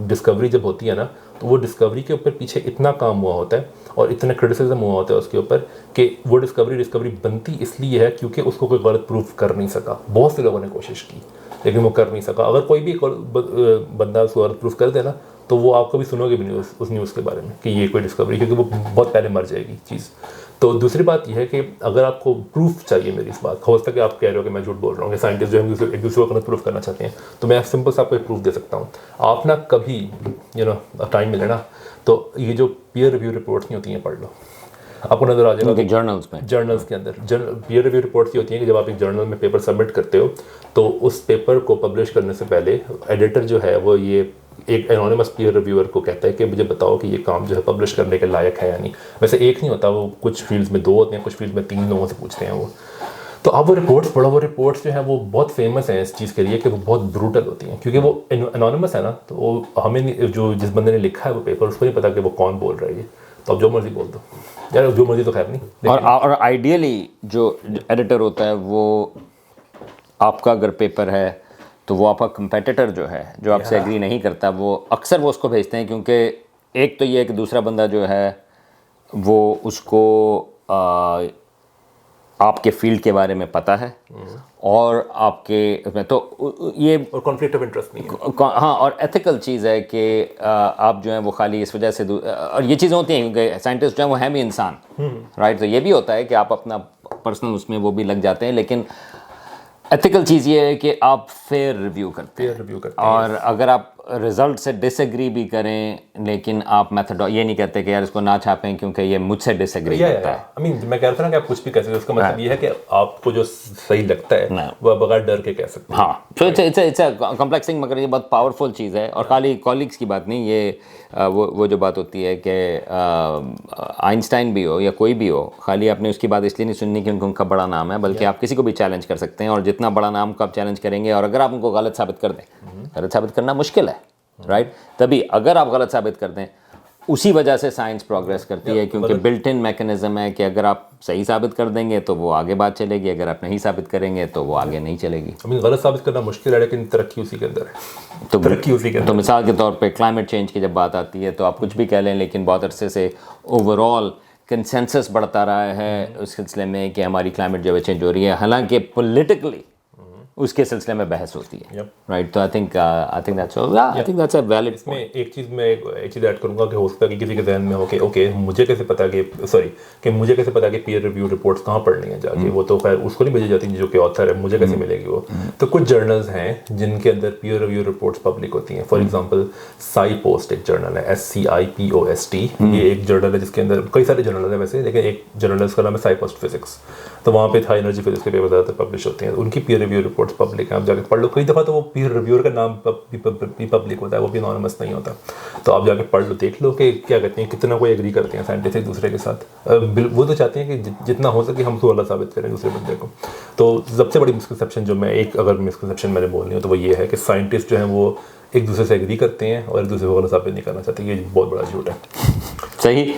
डिस्कवरी जब होती है ना, तो वो डिस्कवरी के ऊपर पीछे इतना काम हुआ होता है और इतना क्रिटिसिज्म हुआ होता है उसके ऊपर कि वो डिस्कवरी बनती इसलिए है क्योंकि उसको कोई गलत प्रूफ कर नहीं सका। बहुत से लोगों ने कोशिश की लेकिन वो कर नहीं सका। अगर कोई भी बंदा उसको गलत प्रूफ कर देना तो वो आप कभी सुनोगे भी नहीं उस न्यूज़ के बारे में कि ये कोई डिस्कवरी, क्योंकि वो बहुत पहले मर जाएगी चीज़। तो दूसरी बात यह है कि अगर आपको प्रूफ चाहिए मेरी इस बात, हो सकता है कि आप कह रहे हो कि मैं झूठ बोल रहा हूँ कि साइंटिस्ट जो है एक दूसरे को प्रूफ करना चाहते हैं, तो मैं सिंपल सा आपको एक प्रूफ दे सकता हूँ। आप ना कभी टाइम मिले ना तो ये जो पीयर रिव्यू रिपोर्ट्स नहीं होती हैं पढ़ लो, आपको नजर आ जाएगा कि जर्नल्स के अंदर पीयर रिव्यू रिपोर्ट्स ये होती हैं कि जब आप एक जर्नल में पेपर सबमिट करते हो तो उस पेपर को पब्लिश करने से पहले एडिटर जो है वो ये एक एनोनिमस पीयर रिव्यूअर को कहता है कि मुझे बताओ कि ये काम जो है पब्लिश करने के लायक है या नहीं। वैसे एक नहीं होता, वो कुछ फील्ड्स में 2 होते हैं, कुछ फील्ड में 3 लोगों से पूछते हैं वो। तो आप वो रिपोर्ट्स पढ़ो, वो रिपोर्ट्स जो है वो बहुत फेमस हैं इस चीज़ के लिए कि वो बहुत ब्रूटल होती हैं, क्योंकि वो एनोनिमस है ना, तो वो हमें जो जिस बंदे ने लिखा है वो पेपर उसको नहीं पता कि वो कौन बोल रहा है ये, तो आप जो मर्जी बोल दो यार, जो मर्जी तो खैर नहीं। और आइडियली जो एडिटर होता है वो आपका अगर पेपर है तो वो आपका कंपेटिटर जो है, जो आपसे एग्री नहीं करता, वो अक्सर वो उसको भेजते हैं, क्योंकि एक तो ये है कि दूसरा बंदा जो है वो उसको आपके फील्ड के बारे में पता है और आपके उसमें तो ये और कॉन्फ्लिक्ट ऑफ इंटरेस्ट नहीं है। हाँ, और एथिकल चीज़ है कि आप जो है वो खाली इस वजह से और ये चीज़ें होती हैं क्योंकि साइंटिस्ट जो है वो है भी इंसान, राइट। तो ये भी होता है कि आप अपना पर्सनल उसमें वो भी लग जाते हैं, लेकिन एथिकल चीज़ ये है कि आप फेयर रिव्यू करते हैं और अगर आप रिजल्ट से डिसएग्री भी करें, लेकिन आप मेथड ये नहीं कहते कि यार इसको ना छापें क्योंकि ये मुझसे डिसएग्री करता है। आई मीन मैं कह रहा था ना कि आप कुछ भी कह सकते हैं, उसका मतलब ये है कि आपको जो सही लगता है वो बगैर डर के कह सकते हैं। हाँ, तो इट्स अ कॉम्प्लेक्स थिंग, मगर ये बहुत पावरफुल चीज़ है। और खाली कॉलीग्स की बात नहीं, ये वो जो बात होती है कि आइंस्टाइन भी हो या कोई भी हो, खाली आपने उसकी बात इसलिए नहीं सुननी क्योंकि उनका बड़ा नाम है, बल्कि आप किसी को भी चैलेंज कर सकते हैं, और जितना बड़ा नाम को आप चैलेंज करेंगे और अगर आप उनको गलत साबित कर दें, गलत साबित करना मुश्किल है, राइट। तभी अगर आप गलत साबित कर दें उसी वजह से साइंस प्रोग्रेस करती है, क्योंकि बिल्ट इन मैकेनिज्म है कि अगर आप सही साबित कर देंगे तो वो आगे बात चलेगी, अगर आप नहीं साबित करेंगे तो वो आगे नहीं चलेगी। गलत साबित करना मुश्किल है, लेकिन तरक्की उसी के अंदर है। तो मिसाल के तौर पे क्लाइमेट चेंज की जब बात आती है तो आप कुछ भी कह लें, लेकिन बहुत अरसे से ओवरऑल कंसेंसस बढ़ता रहा है उस सिलसिले में कि हमारी क्लाइमेट जो है चेंज हो रही है, हालांकि पॉलिटिकली उसके सिलसिले में बहस होती है, राइट। तो I think that's a valid. इसमें एक चीज़ ऐड करूंगा कि हो सकता है कि किसी के जहन में हो कि ओके मुझे कैसे पता कि पीयर रिव्यू रिपोर्ट्स कहाँ पढ़नी है जाके, वो तो खैर उसको नहीं भेजी जाती जो कि ऑथर है, मुझे कैसे मिलेगी वो। तो कुछ जर्नल्स हैं जिनके अंदर पीयर रिव्यू रिपोर्ट्स पब्लिक होती हैं। फॉर एग्जांपल SciPost एक जर्नल है, SciPost, ये एक जर्नल है जिसके अंदर कई सारे जर्नल है वैसे, लेकिन एक जर्नल का नाम है SciPost फिजिक्स। तो वहाँ पे हाई एनर्जी फिजिक्स के पेपर ज़्यादातर पब्लिश होते हैं, उनकी पीयर रिव्यू रिपोर्ट्स पब्लिक है, आप जाके पढ़ लो। कई दफ़ा तो वो पीयर रिव्यूअर का नाम भी पब्लिक होता है, वो भी एनोनिमस नहीं होता। तो आप जाके पढ़ लो, देख लो कि क्या कहते हैं, कितना कोई एग्री करते हैं साइंटिस्ट एक दूसरे के साथ। वो तो चाहते हैं कि जितना हो सके हम तो गलत साबित करें दूसरे बंदे को। तो सबसे बड़ी मिसकंसेप्शन जो मैं अगर मिसकंसेप्शन मैंने बोलनी हो तो वो ये है कि साइंटिस्ट जो हैं वो एक दूसरे से एग्री करते हैं और एक दूसरे को गलत साबित नहीं करना चाहते। ये बहुत बड़ा झूठ है। सही,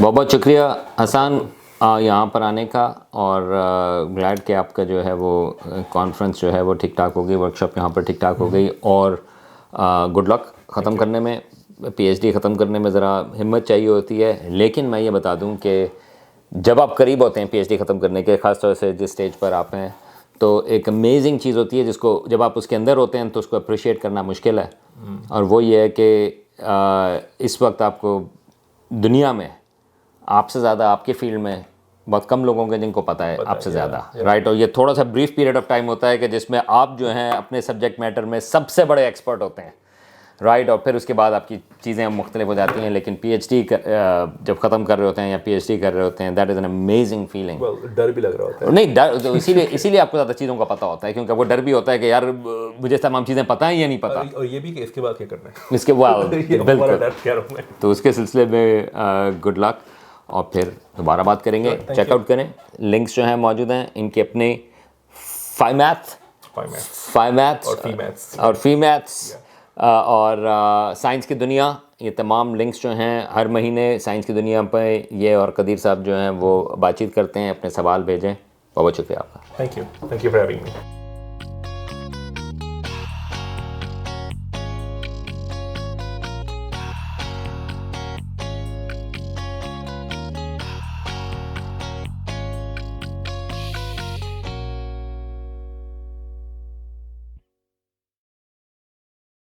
बहुत बहुत शुक्रिया हसन यहाँ पर आने का, और ग्लैड कि आपका जो है वो कॉन्फ्रेंस जो है वो ठीक ठाक हो गई, वर्कशॉप यहाँ पर ठीक ठाक हो गई, और गुड लक ख़त्म करने में, PhD ख़त्म करने में ज़रा हिम्मत चाहिए होती है। लेकिन मैं ये बता दूँ कि जब आप करीब होते हैं PhD ख़त्म करने के, ख़ास तौर से जिस स्टेज पर आप हैं, तो एक अमेजिंग चीज़ होती है जिसको जब आप उसके अंदर होते हैं तो उसको अप्रिशिएट करना मुश्किल है। और वो ये है कि इस वक्त आपको दुनिया में आपसे ज़्यादा आपके फील्ड में बहुत कम लोगों के जिनको पता है आपसे ज़्यादा, राइट। और ये थोड़ा सा ब्रीफ पीरियड ऑफ टाइम होता है कि जिसमें आप जो हैं अपने सब्जेक्ट मैटर में सबसे बड़े एक्सपर्ट होते हैं, राइट। और फिर उसके बाद आपकी चीज़ें मुख्तलिफ हो जाती हैं। लेकिन PhD जब ख़त्म कर रहे होते हैं या PhD कर रहे होते हैं, that is an amazing feeling. डर भी लग रहा होता है। नहीं, डर तो इसीलिए आपको ज़्यादा चीज़ों का पता होता है, क्योंकि वो डर भी होता है कि यार मुझे तमाम चीज़ें पता हैं या नहीं पता, और ये भी कि इसके बाद क्या करना है, इसके बाद बिल्कुल। तो उसके सिलसिले में गुड लक, और फिर दोबारा बात करेंगे। चेकआउट करें, लिंक्स जो हैं मौजूद हैं इनके अपने FIMATH और FEMATS और साइंस की दुनिया, ये तमाम लिंक्स जो हैं हर महीने साइंस की दुनिया पर ये और कदीर साहब जो हैं वो बातचीत करते हैं, अपने सवाल भेजें। बहुत शुक्रिया आपका। Thank you for having me.